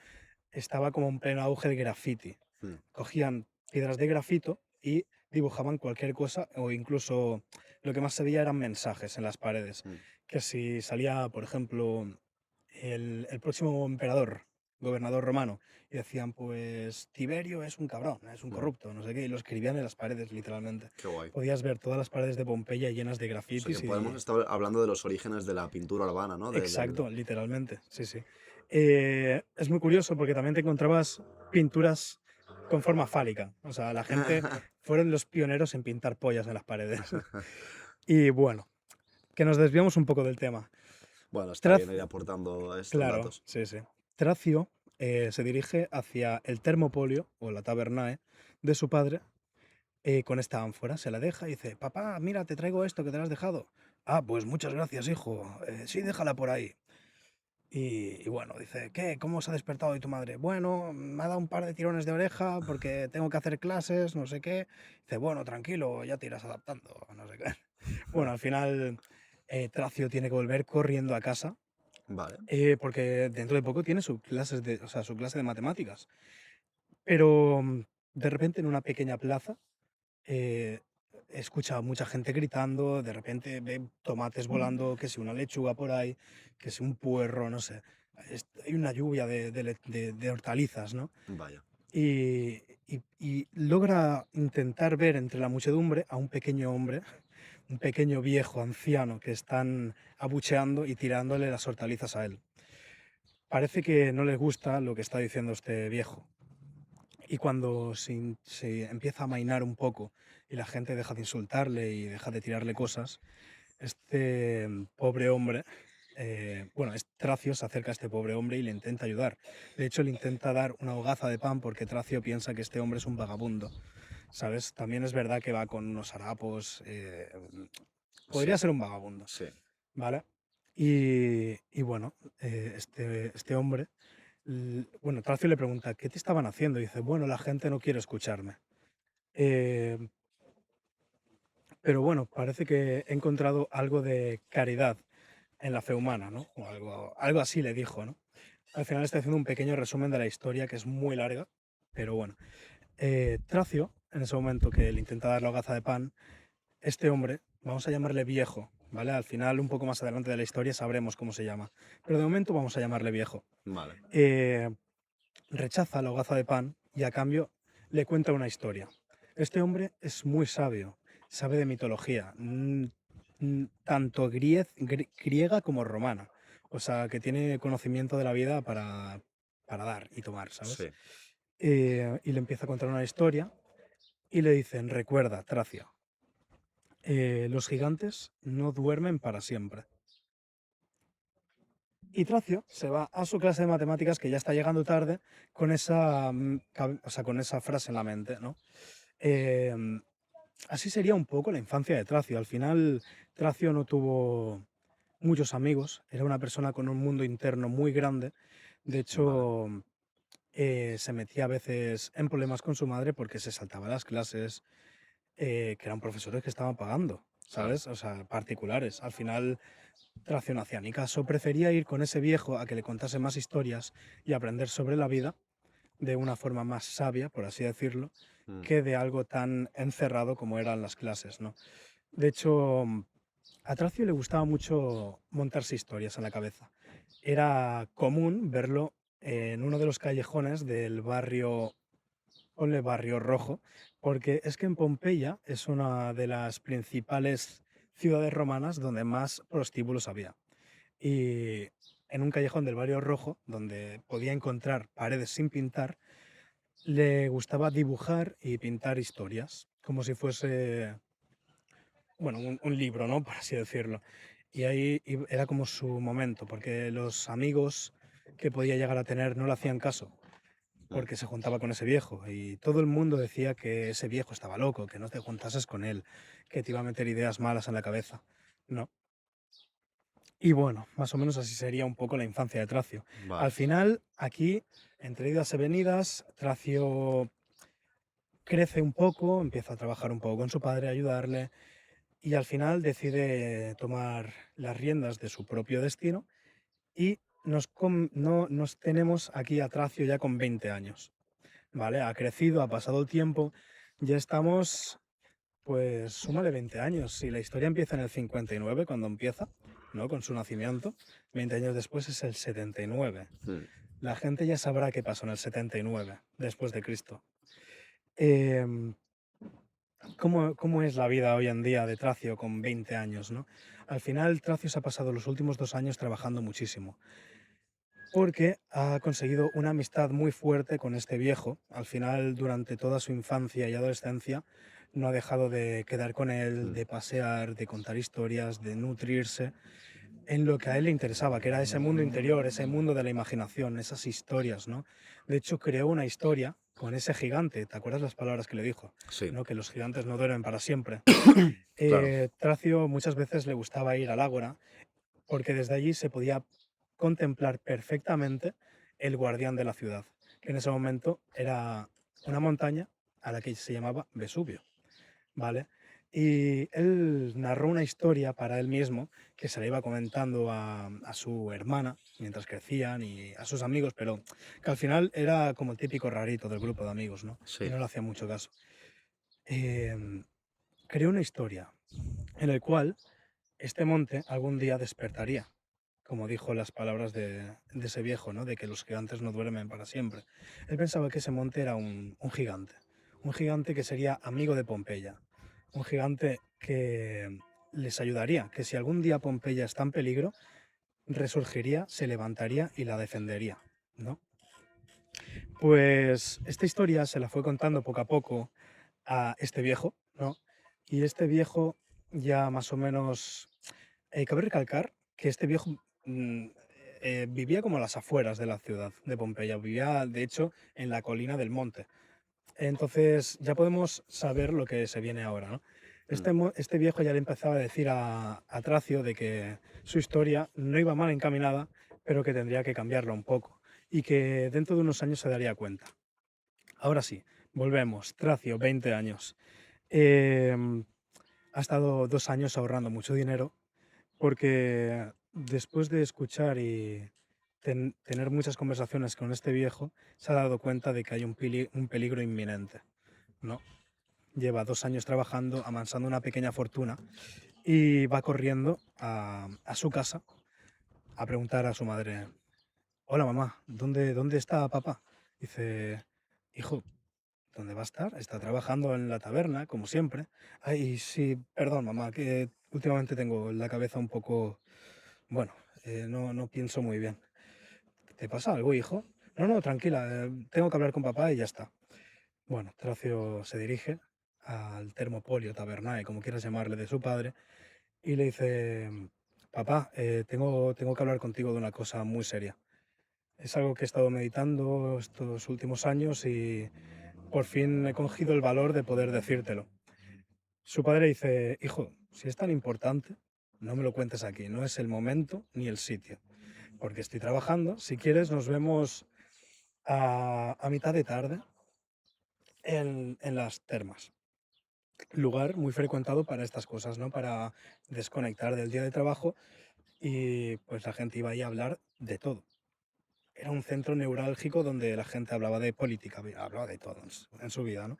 estaba como en pleno auge el graffiti. Mm. Cogían piedras de grafito y dibujaban cualquier cosa o incluso lo que más se veía eran mensajes en las paredes. Mm. Que si salía, por ejemplo, el próximo emperador, gobernador romano, y decían, pues Tiberio es un cabrón, es un Mm. corrupto, no sé qué, y lo escribían en las paredes literalmente. Qué guay. Podías ver todas las paredes de Pompeya llenas de O sea que grafitis podemos y... estar hablando de los orígenes de la pintura urbana, ¿no? Exacto, literalmente, sí, sí. Es muy curioso porque también te encontrabas pinturas con forma fálica. O sea, la gente fueron los pioneros en pintar pollas en las paredes. Y bueno, que nos desviamos un poco del tema. Bueno, está bien Traz- ir aportando estos claro, datos. sí, sí. Tracio se dirige hacia el Termopolio, o la Tabernae, de su padre, con esta ánfora. Se la deja y dice, papá, mira, te traigo esto que te lo has dejado. Ah, pues muchas gracias, hijo. Sí, déjala por ahí. Y bueno, dice, ¿qué? ¿Cómo se ha despertado hoy tu madre? Bueno, me ha dado un par de tirones de oreja porque tengo que hacer clases, no sé qué. Dice, bueno, tranquilo, ya te irás adaptando, no sé qué. Bueno, al final Tracio tiene que volver corriendo a casa Vale. porque dentro de poco tiene o sea, su clase de matemáticas. Pero de repente en una pequeña plaza eh, escucha a mucha gente gritando, de repente ve tomates volando, que si una lechuga por ahí, que si un puerro, no sé. Hay una lluvia de hortalizas, ¿no? Vaya. Y logra intentar ver entre la muchedumbre a un pequeño hombre, un pequeño viejo anciano que están abucheando y tirándole las hortalizas a él. Parece que no les gusta lo que está diciendo este viejo. Y cuando se empieza a amainar un poco y la gente deja de insultarle y deja de tirarle cosas, este pobre hombre, bueno, Tracio se acerca a este pobre hombre y le intenta ayudar. De hecho, le intenta dar una hogaza de pan porque Tracio piensa que este hombre es un vagabundo, ¿sabes? También es verdad que va con unos harapos, Sí, podría ser un vagabundo, sí. ¿vale? Y bueno, este hombre, bueno, Tracio le pregunta, ¿qué te estaban haciendo? Y dice, bueno, la gente no quiere escucharme. Eh, pero bueno, parece que he encontrado algo de caridad en la fe humana, ¿no? O algo así le dijo, ¿no? Al final estoy haciendo un pequeño resumen de la historia que es muy larga, pero bueno. Tracio, en ese momento que le intenta dar la hogaza de pan, este hombre, vamos a llamarle viejo, ¿vale? Al final, un poco más adelante de la historia, sabremos cómo se llama. Pero de momento vamos a llamarle viejo. Vale. Eh, Rechaza la hogaza de pan y a cambio le cuenta una historia. Este hombre es muy sabio, sabe de mitología, tanto griega como romana. O sea, que tiene conocimiento de la vida para dar y tomar, ¿sabes? Sí. Y le empieza a contar una historia y le dicen, recuerda, Tracia, los gigantes no duermen para siempre. Y Tracio se va a su clase de matemáticas, que ya está llegando tarde, con esa, o sea, con esa frase en la mente, ¿no? Em, Así sería un poco la infancia de Tracio. Al final, Tracio no tuvo muchos amigos, era una persona con un mundo interno muy grande. De Vale. hecho, se metía a veces en problemas con su madre porque se saltaba las clases, que eran profesores que estaban pagando, Claro. ¿sabes? O sea, particulares. Al final, Tracio no hacía ni caso, prefería ir con ese viejo a que le contase más historias y aprender sobre la vida de una forma más sabia, por así decirlo, Mm. que de algo tan encerrado como eran las clases, ¿no? De hecho, a Tracio le gustaba mucho montarse historias en la cabeza. Era común verlo en uno de los callejones del barrio, ponle barrio rojo, porque es que en Pompeya es una de las principales ciudades romanas donde más prostíbulos había. Y en un callejón del barrio rojo, donde podía encontrar paredes sin pintar, le gustaba dibujar y pintar historias, como si fuese, bueno, un libro, ¿no? Por así decirlo. Y ahí era como su momento, porque los amigos que podía llegar a tener no le hacían caso, Mm. porque se juntaba con ese viejo. Y todo el mundo decía que ese viejo estaba loco, que no te juntases con él, que te iba a meter ideas malas en la cabeza. No. Y bueno, más o menos así sería un poco la infancia de Tracio. Al Vale. final, aquí, entre idas y venidas, Tracio crece un poco, empieza a trabajar un poco con su padre, a ayudarle, y al final decide tomar las riendas de su propio destino y no, nos tenemos aquí a Tracio ya con 20 años, ¿vale? Ha crecido, ha pasado el tiempo, ya estamos, pues súmale 20 años. Si la historia empieza en el 59, cuando empieza, ¿no? Con su nacimiento, 20 años después es el 79. Mm. La gente ya sabrá qué pasó en el 79, después de Cristo. Em, ¿Cómo es la vida hoy en día de Tracio con 20 años, ¿no? Al final, Tracio se ha pasado los últimos 2 años trabajando muchísimo, porque ha conseguido una amistad muy fuerte con este viejo. Al final, durante toda su infancia y adolescencia, no ha dejado de quedar con él, Mm. de pasear, de contar historias, de nutrirse. en lo que a él le interesaba, que era ese mundo interior, ese mundo de la imaginación, esas historias, ¿no? De hecho, creó una historia con ese gigante. ¿Te acuerdas las palabras que le dijo? Sí, ¿No? Que los gigantes no duermen para siempre. claro. Tracio muchas veces le gustaba ir al ágora porque desde allí se podía contemplar perfectamente el guardián de la ciudad, que en ese momento era una montaña a la que se llamaba Vesubio, ¿vale? Y él narró una historia para él mismo que se la iba comentando a su hermana mientras crecían y a sus amigos, pero que al final era como el típico rarito del grupo de amigos, ¿no? Y Sí, no le hacía mucho caso. Em, Creó una historia en la cual este monte algún día despertaría, como dijo las palabras de ese viejo, ¿no? De que los gigantes no duermen para siempre. Él pensaba que ese monte era un gigante que sería amigo de Pompeya, un gigante que les ayudaría, que si algún día Pompeya está en peligro, resurgiría, se levantaría y la defendería, ¿no? Pues esta historia se la fue contando poco a poco a este viejo, ¿no? Y este viejo ya más o menos cabe recalcar que este viejo vivía como a las afueras de la ciudad de Pompeya, vivía de hecho en la colina del monte. Entonces ya podemos saber lo que se viene ahora, ¿no? mm, Este viejo ya le empezaba a decir a Tracio de que su historia no iba mal encaminada, pero que tendría que cambiarla un poco y que dentro de unos años se daría cuenta. Ahora sí, volvemos. Tracio, 20 años. Em, Ha estado 2 años ahorrando mucho dinero porque después de escuchar y tener muchas conversaciones con este viejo, se ha dado cuenta de que hay un peligro inminente, ¿no? Lleva 2 años trabajando, amansando una pequeña fortuna y va corriendo a su casa a preguntar a su madre, hola mamá, ¿dónde está papá? Dice, hijo, ¿dónde va a estar? Está trabajando en la taberna, como siempre. Ay, sí, perdón mamá, que últimamente tengo la cabeza un poco. Bueno, no pienso muy bien. ¿Te pasa algo, hijo? No, no, tranquila, tengo que hablar con papá y ya está. Bueno, Tracio se dirige al Termopolio Tabernae, como quieras llamarle, de su padre, y le dice, papá, tengo que hablar contigo de una cosa muy seria. Es algo que he estado meditando estos últimos años y por fin he cogido el valor de poder decírtelo. Su padre dice, hijo, si es tan importante, no me lo cuentes aquí, no es el momento ni el sitio, porque estoy trabajando. Si quieres, nos vemos a mitad de tarde en las termas. Lugar muy frecuentado para estas cosas, ¿no? Para desconectar del día de trabajo y pues la gente iba ahí a hablar de todo. Era un centro neurálgico donde la gente hablaba de política, hablaba de todo en su vida, ¿no?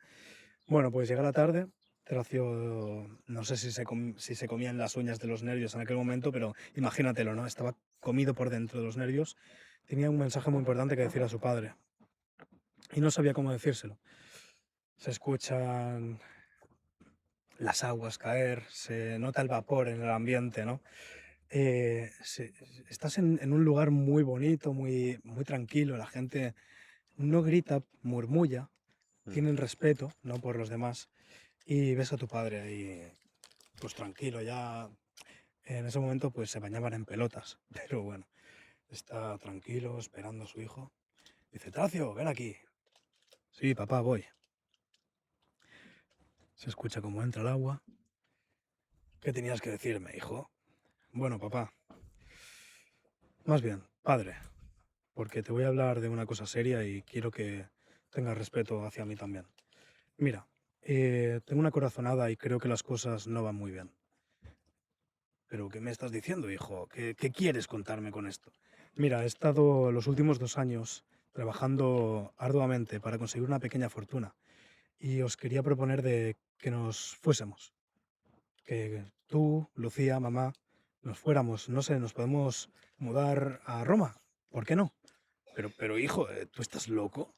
Bueno, pues llega la tarde, Tracio, no sé si se comían las uñas de los nervios en aquel momento, pero imagínatelo, ¿no? Estaba comido por dentro de los nervios. Tenía un mensaje muy importante que decir a su padre y no sabía cómo decírselo. Se escuchan las aguas caer, se nota el vapor en el ambiente, ¿no? Estás en un lugar muy bonito, muy tranquilo, la gente no grita, murmulla, mm. tienen respeto, ¿no? Por los demás. Y ves a tu padre ahí, pues tranquilo, ya en ese momento pues se bañaban en pelotas, pero bueno, está tranquilo esperando a su hijo. Dice, Tracio, ven aquí. Sí, papá, voy. Se escucha cómo entra el agua. ¿Qué tenías que decirme, hijo? Bueno, papá, más bien, padre, porque te voy a hablar de una cosa seria y quiero que tengas respeto hacia mí también. Mira, tengo una corazonada y creo que las cosas no van muy bien. ¿Pero qué me estás diciendo, hijo? ¿Qué quieres contarme con esto? Mira, he estado los últimos 2 años trabajando arduamente para conseguir una pequeña fortuna y os quería proponer de que nos fuésemos, que tú, Lucía, mamá, nos fuéramos, no sé, nos podemos mudar a Roma, ¿por qué no? Pero hijo, ¿tú estás loco?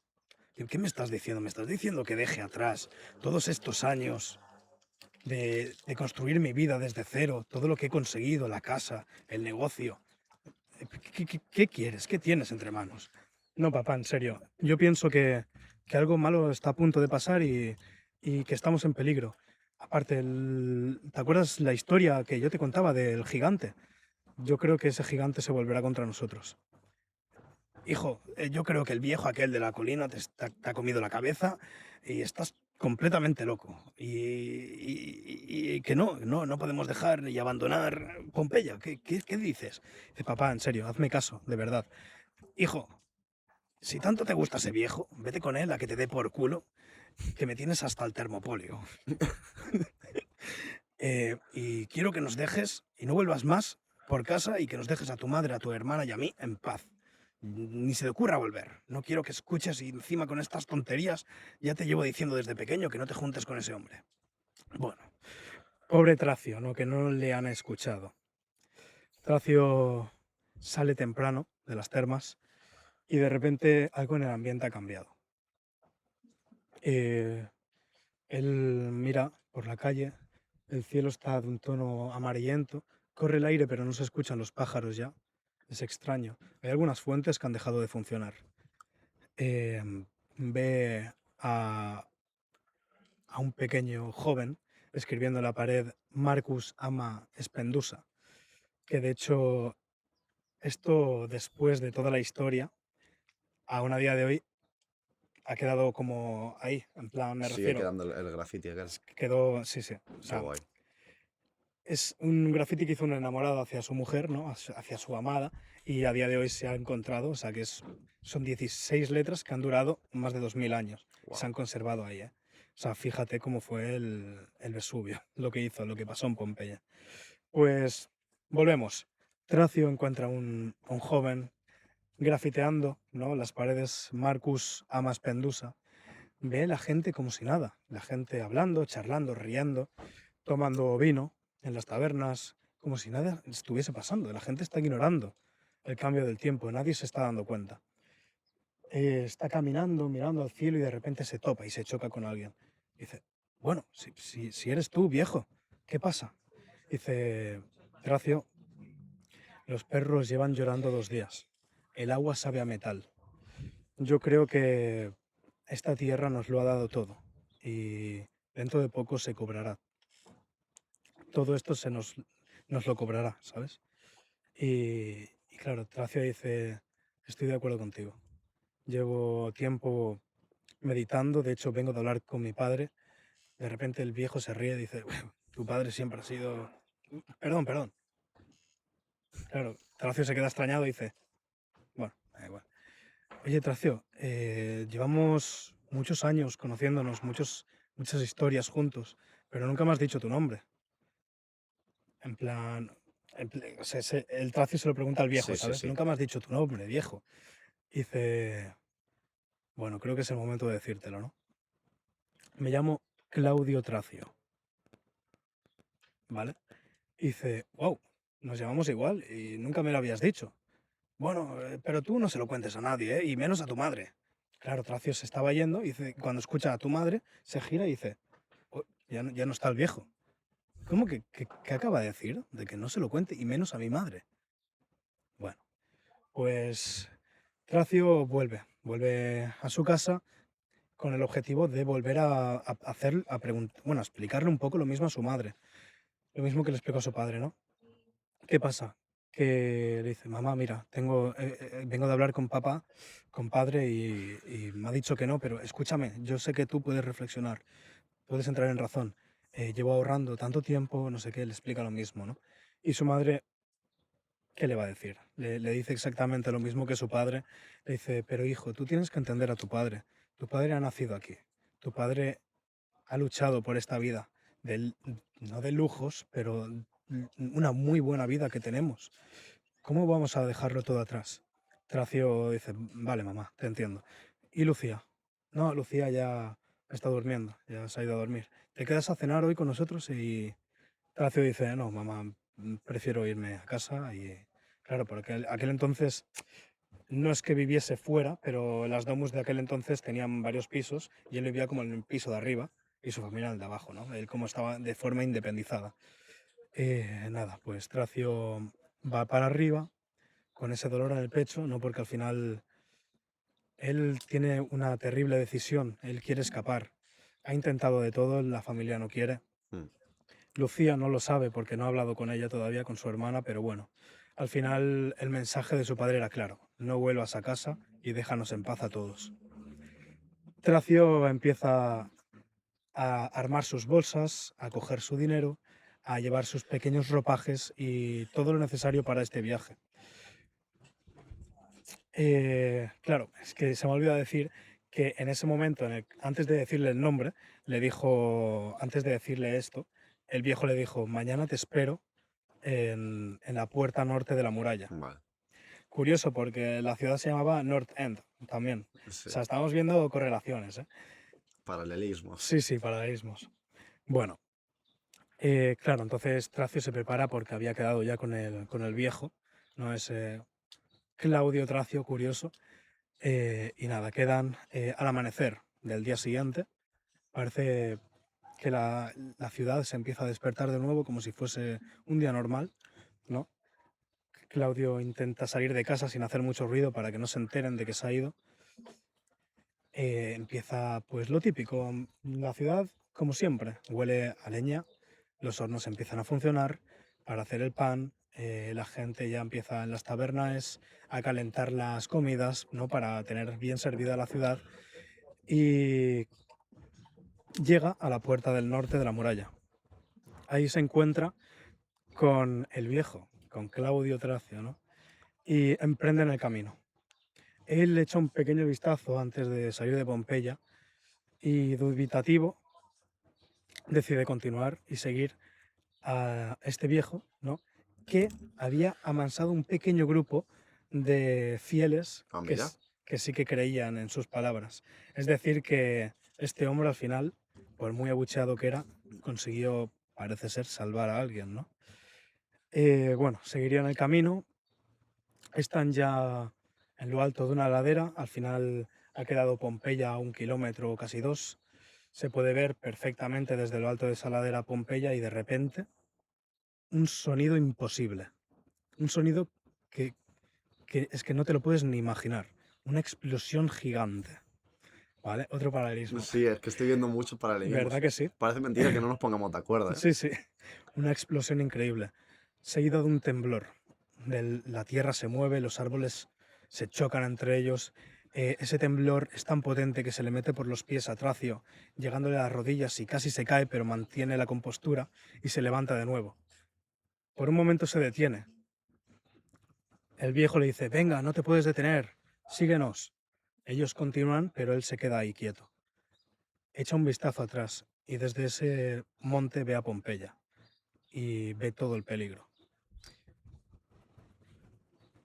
¿Qué me estás diciendo? ¿Me estás diciendo que deje atrás todos estos años de construir mi vida desde cero, todo lo que he conseguido, la casa, el negocio? ¿Qué quieres? ¿Qué tienes entre manos? No, papá, en serio. Yo pienso que algo malo está a punto de pasar y que estamos en peligro. Aparte, ¿te acuerdas la historia que yo te contaba del gigante? yo creo que ese gigante se volverá contra nosotros. Hijo, yo creo que el viejo aquel de la colina te ha comido la cabeza y estás completamente loco. Y que no podemos dejar y abandonar Pompeya. ¿Qué dices? Dice, papá, en serio, hazme caso, de verdad. Hijo, si tanto te gusta ese viejo, vete con él a que te dé por culo, que me tienes hasta el termopolio. Y quiero que nos dejes y no vuelvas más por casa y que nos dejes a tu madre, a tu hermana y a mí en paz. Ni se te ocurra volver. No quiero que escuches y encima con estas tonterías ya te llevo diciendo desde pequeño que no te juntes con ese hombre. Bueno, pobre Tracio, ¿no? Que no le han escuchado. Tracio sale temprano de las termas y de repente algo en el ambiente ha cambiado. Eh, Él mira por la calle, el cielo está de un tono amarillento, corre el aire pero no se escuchan los pájaros ya. Es extraño. Hay algunas fuentes que han dejado de funcionar. Ve a un pequeño joven escribiendo en la pared Marcus ama Spendusa, que de hecho esto después de toda la historia, aún a día de hoy, ha quedado como ahí, en plan, me Sigue refiero, quedando el graffiti aquel. quedó, sí, sí, o Qué sea, guay. es un graffiti que hizo un enamorado hacia su mujer, ¿no? Hacia su amada, y a día de hoy se ha encontrado, o sea que son 16 letras que han durado más de 2000 años, y se Wow. han conservado ahí, ¿eh? O sea, fíjate cómo fue el Vesubio, lo que hizo, lo que pasó en Pompeya. Pues volvemos. Tracio encuentra a un joven grafiteando, ¿no? Las paredes Marcus Amas Pendusa. Ve la gente como si nada, la gente hablando, charlando, riendo, tomando vino en las tabernas, como si nada estuviese pasando. La gente está ignorando el cambio del tiempo, nadie se está dando cuenta. Está caminando, mirando al cielo y de repente se topa y se choca con alguien. Dice, bueno, si eres tú, viejo, ¿qué pasa? Dice, Tracio, los perros llevan llorando 2 días. El agua sabe a metal. Yo creo que esta tierra nos lo ha dado todo y dentro de poco se cobrará. Todo esto nos lo cobrará, ¿sabes? Y claro, Tracio dice, estoy de acuerdo contigo. Llevo tiempo meditando, de hecho vengo de hablar con mi padre. De repente el viejo se ríe y dice, "Bueno, tu padre siempre ha sido... Perdón. Claro, Tracio se queda extrañado y dice, bueno, da igual. Oye, Tracio, llevamos muchos años conociéndonos, muchas historias juntos, pero nunca me has dicho tu nombre. En plan, o sea, el Tracio se lo pregunta al viejo, Sí, sí, ¿sabes? sí. Nunca me has dicho tu nombre, viejo. Y dice, bueno, creo que es el momento de decírtelo, ¿no? Me llamo Claudio Tracio, ¿vale? Y dice, wow, nos llamamos igual y nunca me lo habías dicho. Bueno, pero tú no se lo cuentes a nadie, ¿eh? Y menos a tu madre. Claro, Tracio se estaba yendo y dice, cuando escucha a tu madre, se gira y dice, "Oh, ya no está el viejo. ¿Cómo que acaba de decir? De que no se lo cuente y menos a mi madre. Bueno, pues Tracio vuelve a su casa con el objetivo de volver a hacer, bueno, a explicarle un poco lo mismo a su madre, lo mismo que le explicó a su padre, ¿no? ¿Qué pasa? Que le dice, mamá, mira, vengo de hablar con papá, con padre, y me ha dicho que no, pero escúchame, yo sé que tú puedes reflexionar, puedes entrar en razón. Llevo ahorrando tanto tiempo, no sé qué, le explica lo mismo, ¿no? Y su madre, ¿qué le va a decir? Le dice exactamente lo mismo que su padre. Le dice, pero hijo, tú tienes que entender a tu padre. Tu padre ha nacido aquí. Tu padre ha luchado por esta vida, del- no de lujos, pero una muy buena vida que tenemos. ¿Cómo vamos a dejarlo todo atrás? Tracio dice, vale, mamá, te entiendo. ¿Y Lucía? No, Lucía ya está durmiendo, ya se ha ido a dormir. ¿Te quedas a cenar hoy con nosotros? Y Tracio dice, no, mamá, prefiero irme a casa. Y claro, porque aquel entonces no es que viviese fuera, pero las domus de aquel entonces tenían varios pisos y él vivía como en el piso de arriba y su familia en el de abajo, ¿no? Él como estaba de forma independizada. Nada, pues Tracio va para arriba con ese dolor en el pecho, no porque al final él tiene una terrible decisión, él quiere escapar. Ha intentado de todo, la familia no quiere. Mm. Lucía no lo sabe porque no ha hablado con ella todavía, con su hermana, pero bueno, Al final el mensaje de su padre era claro: no vuelvas a casa y déjanos en paz a todos. Tracio empieza a armar sus bolsas, a coger su dinero, a llevar sus pequeños ropajes y todo lo necesario para este viaje. Claro, es que se me ha olvidado decir que en ese momento, antes de decirle el nombre, le dijo, antes de decirle esto, el viejo le dijo: mañana te espero en la puerta norte de la muralla. Vale. Curioso, porque la ciudad se llamaba North End también. O Sí. sea, estamos viendo correlaciones, ¿eh? Paralelismos. Sí, sí, paralelismos. Bueno, claro, entonces Tracio se prepara porque había quedado ya con el viejo, ¿no? Ese Claudio Tracio curioso. Y nada, quedan al amanecer del día siguiente. Parece que la ciudad se empieza a despertar de nuevo como si fuese un día normal, ¿no? Claudio intenta salir de casa sin hacer mucho ruido para que no se enteren de que se ha ido. Empieza pues lo típico, la ciudad como siempre, huele a leña, los hornos empiezan a funcionar para hacer el pan, la gente ya empieza en las tabernas a calentar las comidas, ¿no? Para tener bien servida la ciudad, y llega a la puerta del norte de la muralla. Ahí se encuentra con el viejo, con Claudio Tracio, ¿no? Y emprenden el camino. Él le echa un pequeño vistazo antes de salir de Pompeya y, dubitativo, decide continuar y seguir a este viejo, ¿no? Que había amansado un pequeño grupo de fieles Ah, que, mira. que sí que creían en sus palabras. Es decir, que este hombre al final, por muy abucheado que era, consiguió, parece ser, salvar a alguien, ¿no? Bueno, seguirían el camino, están ya en lo alto de una ladera, al final ha quedado Pompeya a 1 kilómetro o casi 2. Se puede ver perfectamente desde lo alto de esa ladera Pompeya, y de repente un sonido imposible. Un sonido que, que es que no te lo puedes ni imaginar. Una explosión gigante. ¿Vale? Otro paralelismo. Sí, es que estoy viendo muchos ¿Verdad paralelismos. que sí? Parece mentira que no nos pongamos de acuerdo, ¿eh? Sí, sí. Una explosión increíble. Seguido de un temblor. La tierra se mueve, los árboles se chocan entre ellos. Ese temblor es tan potente que se le mete por los pies a Tracio, llegándole a las rodillas, y casi se cae, pero mantiene la compostura y se levanta de nuevo. Por un momento se detiene. El viejo le dice: venga, no te puedes detener, síguenos. Ellos continúan, pero él se queda ahí quieto. Echa un vistazo atrás y desde ese monte ve a Pompeya y ve todo el peligro.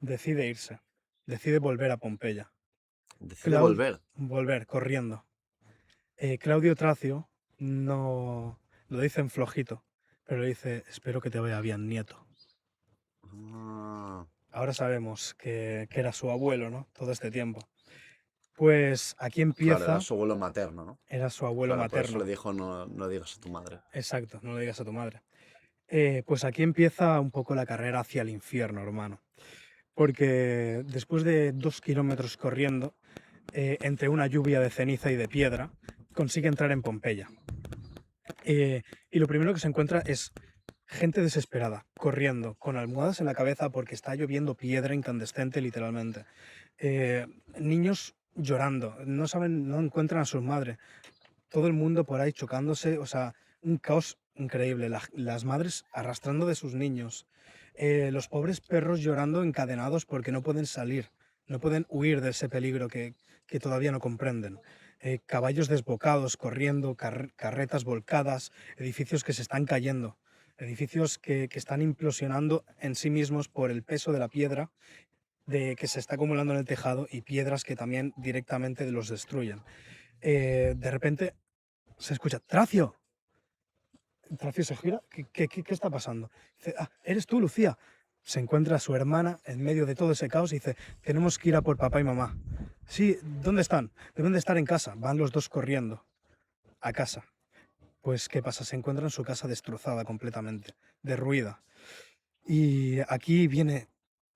Decide irse, decide volver a Pompeya. Decide volver. Volver, corriendo. Claudio Tracio no lo dice en flojito, pero le dice: espero que te vaya bien, nieto. Ah, Ahora sabemos que era su abuelo, ¿no? Todo este tiempo. Pues aquí claro, era empieza, su abuelo materno, ¿no? era su abuelo Claro, por eso le materno. dijo no, no digas a tu madre. Exacto, no lo digas a tu madre. Pues aquí empieza un poco la carrera hacia el infierno, hermano. Porque después de 2 kilómetros corriendo, entre una lluvia de ceniza y de piedra, consigue entrar en Pompeya. Y lo primero que se encuentra es gente desesperada, corriendo, con almohadas en la cabeza porque está lloviendo piedra incandescente, literalmente. Niños llorando, no saben, no encuentran a su madre. Todo el mundo por ahí chocándose, o sea, un caos increíble. Las madres arrastrando de sus niños, los pobres perros llorando encadenados porque no pueden salir, no pueden huir de ese peligro que todavía no comprenden. Caballos desbocados, corriendo, carretas volcadas, edificios que se están cayendo, edificios que están implosionando en sí mismos por el peso de la piedra que se está acumulando en el tejado, y piedras que también directamente los destruyen. De repente se escucha: Tracio. Tracio se gira: ¿Qué está pasando? Dice: ah, eres tú, Lucía. Se encuentra a su hermana en medio de todo ese caos y dice: tenemos que ir a por papá y mamá. Sí, ¿dónde están? Deben de estar en casa. Van los dos corriendo a casa. Pues, ¿qué pasa? Se encuentran su casa destrozada completamente, derruida. Y aquí viene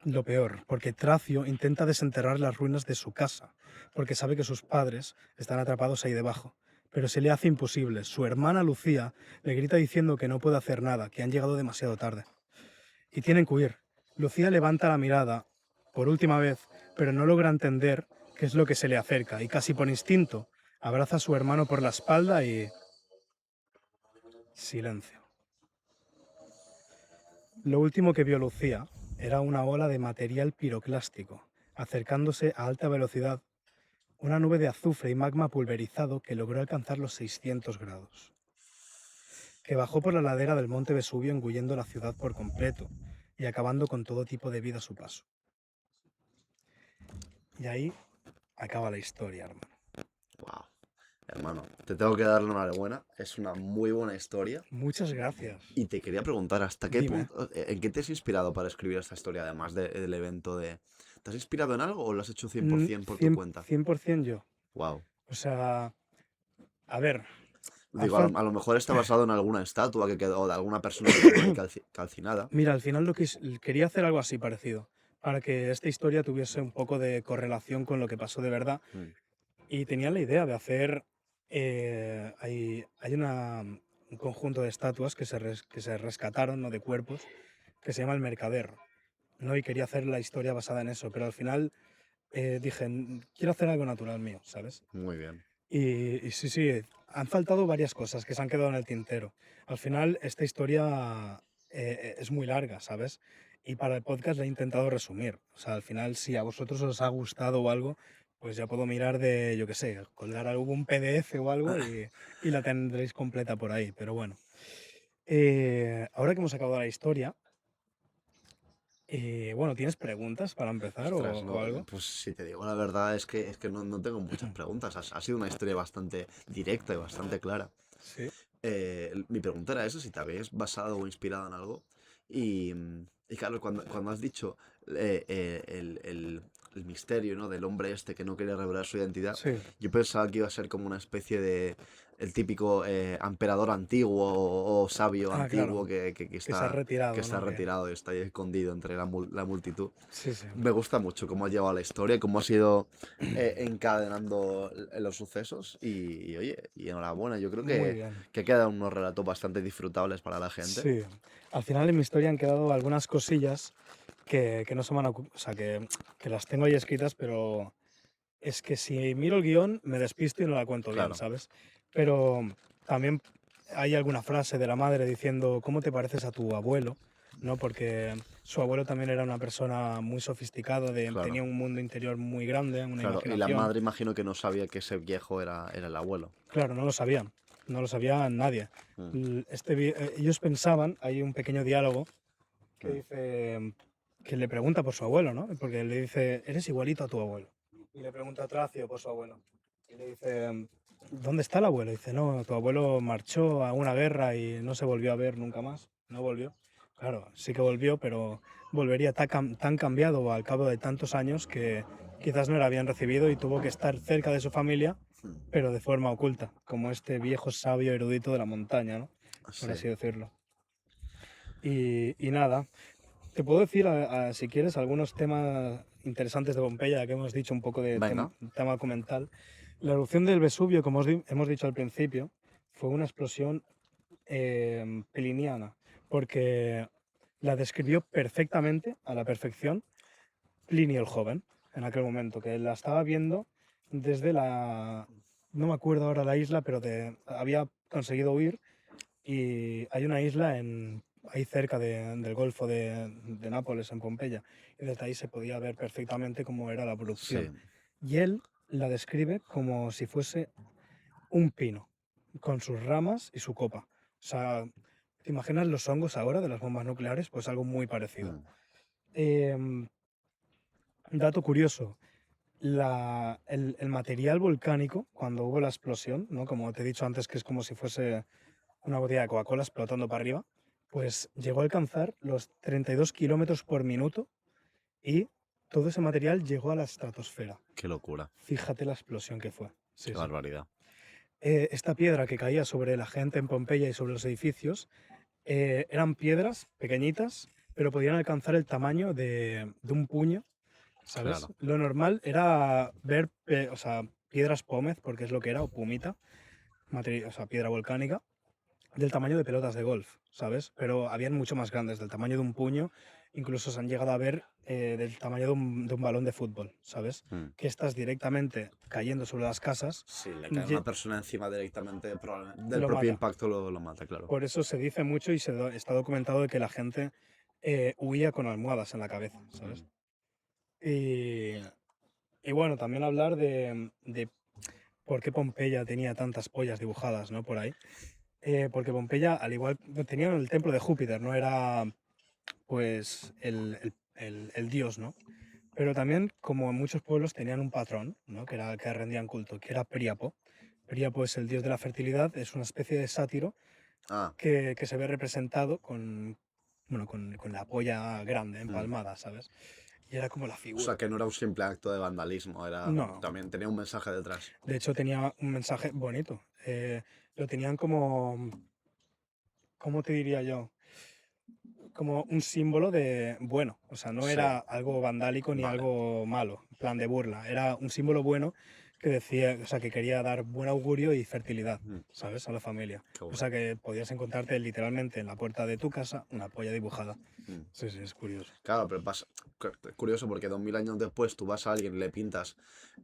lo peor, porque Tracio intenta desenterrar las ruinas de su casa, porque sabe que sus padres están atrapados ahí debajo. Pero se le hace imposible. Su hermana Lucía le grita diciendo que no puede hacer nada, que han llegado demasiado tarde. Y tienen que huir. Lucía levanta la mirada por última vez, pero no logra entender qué es lo que se le acerca y casi por instinto abraza a su hermano por la espalda y silencio. Lo último que vio Lucía era una ola de material piroclástico acercándose a alta velocidad, una nube de azufre y magma pulverizado que logró alcanzar los 600 grados, que bajó por la ladera del monte Vesubio engullendo la ciudad por completo y acabando con todo tipo de vida a su paso. Y ahí acaba la historia, hermano. Wow. Hermano, te tengo que dar la enhorabuena. Es una muy buena historia. Muchas gracias. Y te quería preguntar, ¿hasta qué Dime. punto, en qué te has inspirado para escribir esta historia, además del evento de... ¿Te has inspirado en algo o lo has hecho 100% por tu cuenta? 100% yo. Wow. O sea, a ver, Digo, a lo mejor está basado en alguna estatua que quedó, o de alguna persona que quedó ahí calcinada. mira, al final quería hacer algo así parecido, para que esta historia tuviese un poco de correlación con lo que pasó de verdad. Mm, Y tenía la idea de hacer, hay un conjunto de estatuas que se rescataron, ¿no? De cuerpos, que se llama El Mercader, ¿no? Y quería hacer la historia basada en eso, pero al final dije, quiero hacer algo natural mío, ¿sabes? muy bien. Y sí, sí, han faltado varias cosas que se han quedado en el tintero. Al final, esta historia es muy larga, ¿sabes? Y para el podcast la he intentado resumir. O sea, al final, si a vosotros os ha gustado o algo, pues ya puedo mirar de, yo qué sé, colgar algún PDF o algo y la tendréis completa por ahí. Pero bueno, ahora que hemos acabado la historia, bueno, ¿tienes preguntas para empezar Ostras, o no, algo? pues si te digo la verdad es que no tengo muchas preguntas. Ha sido una historia bastante directa y bastante clara. Sí, Mi pregunta era eso, si te habías basado o inspirado en algo. Y claro, cuando has dicho el misterio, ¿no? Del hombre este que no quería revelar su identidad, sí. yo pensaba que iba a ser como una especie de el típico emperador antiguo o sabio Ah, claro, antiguo que que se ha que retirado, está ¿no? retirado y está ahí escondido entre la multitud. Sí, sí. Me gusta mucho cómo has llevado la historia, cómo has ido encadenando los sucesos oye, y enhorabuena, yo creo Muy bien. que quedan unos relatos bastante disfrutables para la gente. Sí, al final en mi historia han quedado algunas cosillas que no se me han o sea, que las tengo ahí escritas, pero es que si miro el guión me despisto y no la cuento bien, Claro, ¿sabes? Pero también hay alguna frase de la madre diciendo, ¿cómo te pareces a tu abuelo? ¿No? Porque su abuelo también era una persona muy sofisticada, tenía claro, un mundo interior muy grande, una claro. Y la imaginación. madre imagino que no sabía que ese viejo era el abuelo. Claro, no lo sabían, no lo sabía nadie. Mm, Ellos pensaban, hay un pequeño diálogo que mm. dice, que le pregunta por su abuelo, ¿no? Porque le dice, eres igualito a tu abuelo. Y le pregunta a Tracio por su abuelo. Y le dice, ¿dónde está el abuelo? Y dice, no, tu abuelo marchó a una guerra y no se volvió a ver nunca más. No volvió. Claro, sí que volvió, pero volvería tan cambiado al cabo de tantos años que quizás no era bien recibido y tuvo que estar cerca de su familia, pero de forma oculta, como este viejo sabio erudito de la montaña, ¿no? Por Sí. así decirlo. Y nada, te puedo decir, si quieres, algunos temas interesantes de Pompeya, ya que hemos dicho un poco de Venga. tema documental. La erupción del Vesubio, como hemos dicho al principio, fue una explosión pliniana, porque la describió perfectamente, a la perfección, Plinio el joven, en aquel momento, que la estaba viendo desde no me acuerdo ahora la isla, pero había conseguido huir y hay una isla ahí cerca del Golfo de Nápoles, en Pompeya, y desde ahí se podía ver perfectamente cómo era la Sí. producción. Y él la describe como si fuese un pino, con sus ramas y su copa. O sea, ¿te imaginas los hongos ahora de las bombas nucleares? Pues algo muy parecido. Mm, Em, Dato curioso, el material volcánico, cuando hubo la explosión, ¿no? Como te he dicho antes, que es como si fuese una botella de Coca-Cola explotando para arriba, pues llegó a alcanzar los 32 kilómetros por minuto y todo ese material llegó a la estratosfera. qué locura. Fíjate la explosión que fue. Sí, Qué sí. barbaridad. Esta piedra que caía sobre la gente en Pompeya y sobre los edificios eran piedras pequeñitas, pero podían alcanzar el tamaño de un puño, ¿sabes? Claro. Lo normal era ver, o sea, piedras pómez, porque es lo que era, o pumita, o sea, piedra volcánica, del tamaño de pelotas de golf, ¿sabes? Pero habían mucho más grandes, del tamaño de un puño, incluso se han llegado a ver del tamaño de un balón de fútbol, ¿sabes? Mm. Que estás directamente cayendo sobre las casas, Sí, le cae una persona encima directamente, del lo propio mata. impacto lo mata, claro. Por eso se dice mucho y está documentado de que la gente huía con almohadas en la cabeza, ¿sabes? Mm. Y, y bueno, también hablar de por qué Pompeya tenía tantas pollas dibujadas, ¿no? Por ahí. Porque Pompeya, al igual, tenía el templo de Júpiter, ¿no? Era, pues, el dios, ¿no? Pero también, como en muchos pueblos, tenían un patrón, ¿no? Que era el que rendían culto, que era Príapo. Príapo es el dios de la fertilidad, es una especie de sátiro Ah, que se ve representado bueno, con la polla grande, mm. empalmada, ¿sabes? Y era como la O sea, figura. que no era un simple acto de vandalismo, No, también tenía un mensaje detrás. de hecho tenía un mensaje bonito. Lo tenían como, ¿cómo te diría yo? Como un símbolo de bueno, o sea, no Sí, era algo vandálico ni vale. algo malo, en plan de burla, era un símbolo bueno que decía, o sea, que quería dar buen augurio y fertilidad, Mm, ¿sabes? A la familia. qué O guay. sea, que podías encontrarte literalmente en la puerta de tu casa una polla dibujada. Mm. Sí, sí, es curioso. Claro, pero curioso porque 2000 años después tú vas a alguien y le pintas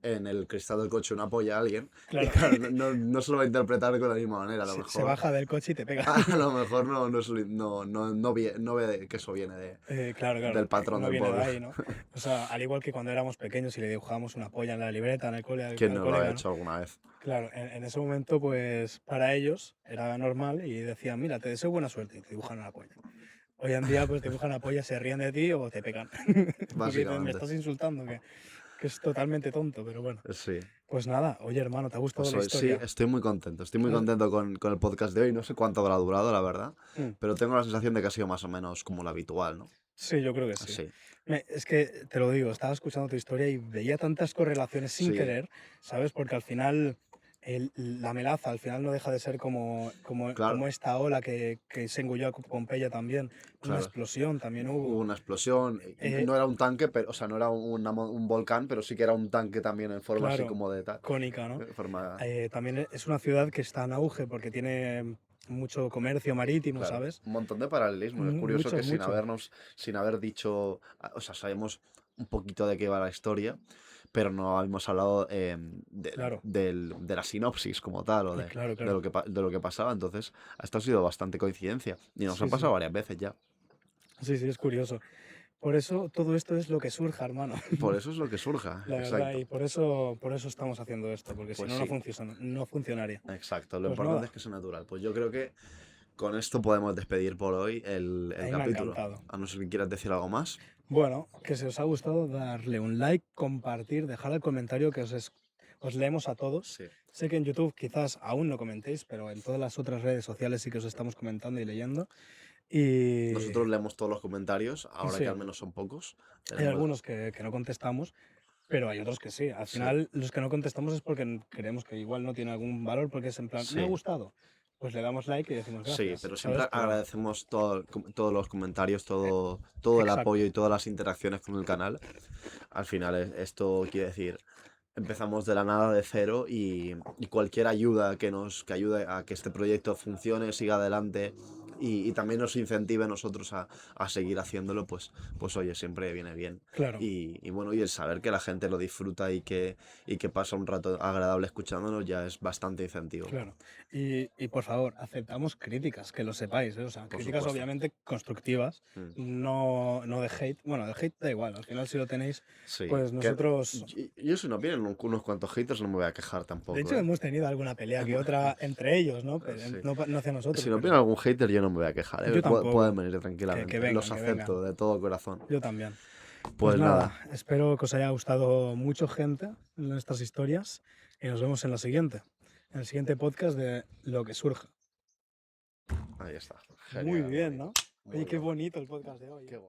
en el cristal del coche una polla a alguien y Claro, claro, no se lo va a interpretar de la misma manera. A lo se mejor, baja del coche y te pega. a lo mejor no ve que eso viene Claro, claro, del patrón no del viene de pueblo. ahí, ¿no? O sea, al igual que cuando éramos pequeños y le dibujábamos una polla en la libreta, en el cole, ¿Quién al no lo ha colega, ¿no? hecho alguna vez? Claro, en ese momento, pues para ellos era normal y decían, mira, te deseo buena suerte y te dibujan una polla. Hoy en día, pues te dibujan una polla, se ríen de ti o te pegan. Porque dicen, me Básicamente. estás insultando, que es totalmente tonto, pero bueno. Sí. Pues nada, oye hermano, ¿te ha gustado Pues la hoy sí, historia? estoy muy contento. Estoy muy Has- contento con el podcast de hoy. No sé cuánto habrá durado, la verdad. Mm, Pero tengo la sensación de que ha sido más o menos como lo habitual, ¿no? Sí, yo creo que sí. Sí. Es que te lo digo, estaba escuchando tu historia y veía tantas correlaciones sin Sí, querer, ¿sabes? Porque al final la melaza al final no deja de ser como claro, esta ola que se engulló a Pompeya también. Una claro. explosión también Hubo hubo. una explosión. Eh, No era un tanque, pero, o sea, no era un volcán, pero sí que era un tanque también en forma así claro, como de tal. cónica, ¿no? Forma, También es una ciudad que está en auge porque tiene mucho comercio marítimo, claro. ¿sabes? Un montón de paralelismos. Es curioso que Muchos, muchos. sin haber dicho, o sea, sabemos un poquito de qué va la historia, pero no habíamos hablado Claro, de la sinopsis como tal o claro, de claro. de lo que pasaba. Entonces, esto ha sido bastante coincidencia. Y nos ha Sí, pasado sí. varias veces ya. Sí, sí, es curioso. Por eso todo esto es lo que surja, hermano. Por eso es lo que surja. La verdad, y Exacto. por eso estamos haciendo esto, porque si Pues no, no sí. funciona, no funcionaría. Exacto, lo Pues importante es nada, que sea natural. Pues yo creo que con esto podemos despedir por hoy a el mí me ha capítulo. encantado. A no ser que quieras decir algo más. Bueno, que si os ha gustado, darle un like, compartir, dejar el comentario que os leemos a todos. Sí. Sé que en YouTube quizás aún no comentéis, pero en todas las otras redes sociales sí que os estamos comentando y leyendo. Y Nosotros leemos todos los comentarios, ahora que sí, al menos son pocos. hay Tenemos. algunos que no contestamos, pero hay otros que sí. Al Sí, final, los que no contestamos es porque creemos que igual no tiene algún valor, porque es en plan, me ha sí, gustado. Pues le damos like y decimos sí, gracias, pero ¿sabes? siempre Pero, agradecemos todos los comentarios, eh, todo el apoyo exacto, y todas las interacciones con el canal. Al final, esto quiere decir, empezamos de la nada, de cero, y cualquier ayuda que ayude a que este proyecto funcione, siga adelante y también nos incentive a nosotros a seguir haciéndolo, pues oye, siempre viene bien. claro, Y bueno, y el saber que la gente lo disfruta y que pasa un rato agradable escuchándonos ya es bastante incentivo, claro. Y por favor, aceptamos críticas, que lo sepáis, ¿eh? O sea, por críticas supuesto. obviamente constructivas, Mm. no de hate. Bueno, de hate da igual, al final si lo tenéis, Sí, pues que nosotros. yo si no vienen unos cuantos haters no me voy a quejar De tampoco, hecho, ¿eh? hemos tenido alguna pelea que Hemos- otra entre ellos, ¿no? Pero Sí. no hacia Si nosotros, no viene pero algún hater, yo no me voy a quejar, ¿eh? yo Pueden tampoco. venir Que tranquilamente. Los vengan, que vengan. acepto de todo corazón. Yo también. Pues Pues nada, nada, espero que os haya gustado mucho, gente, nuestras historias y nos vemos en el siguiente podcast de Lo que surja. ahí está. Muy Genial, bien, Dani. ¿no? Oye, Muy qué bien. bonito el podcast de hoy. Qué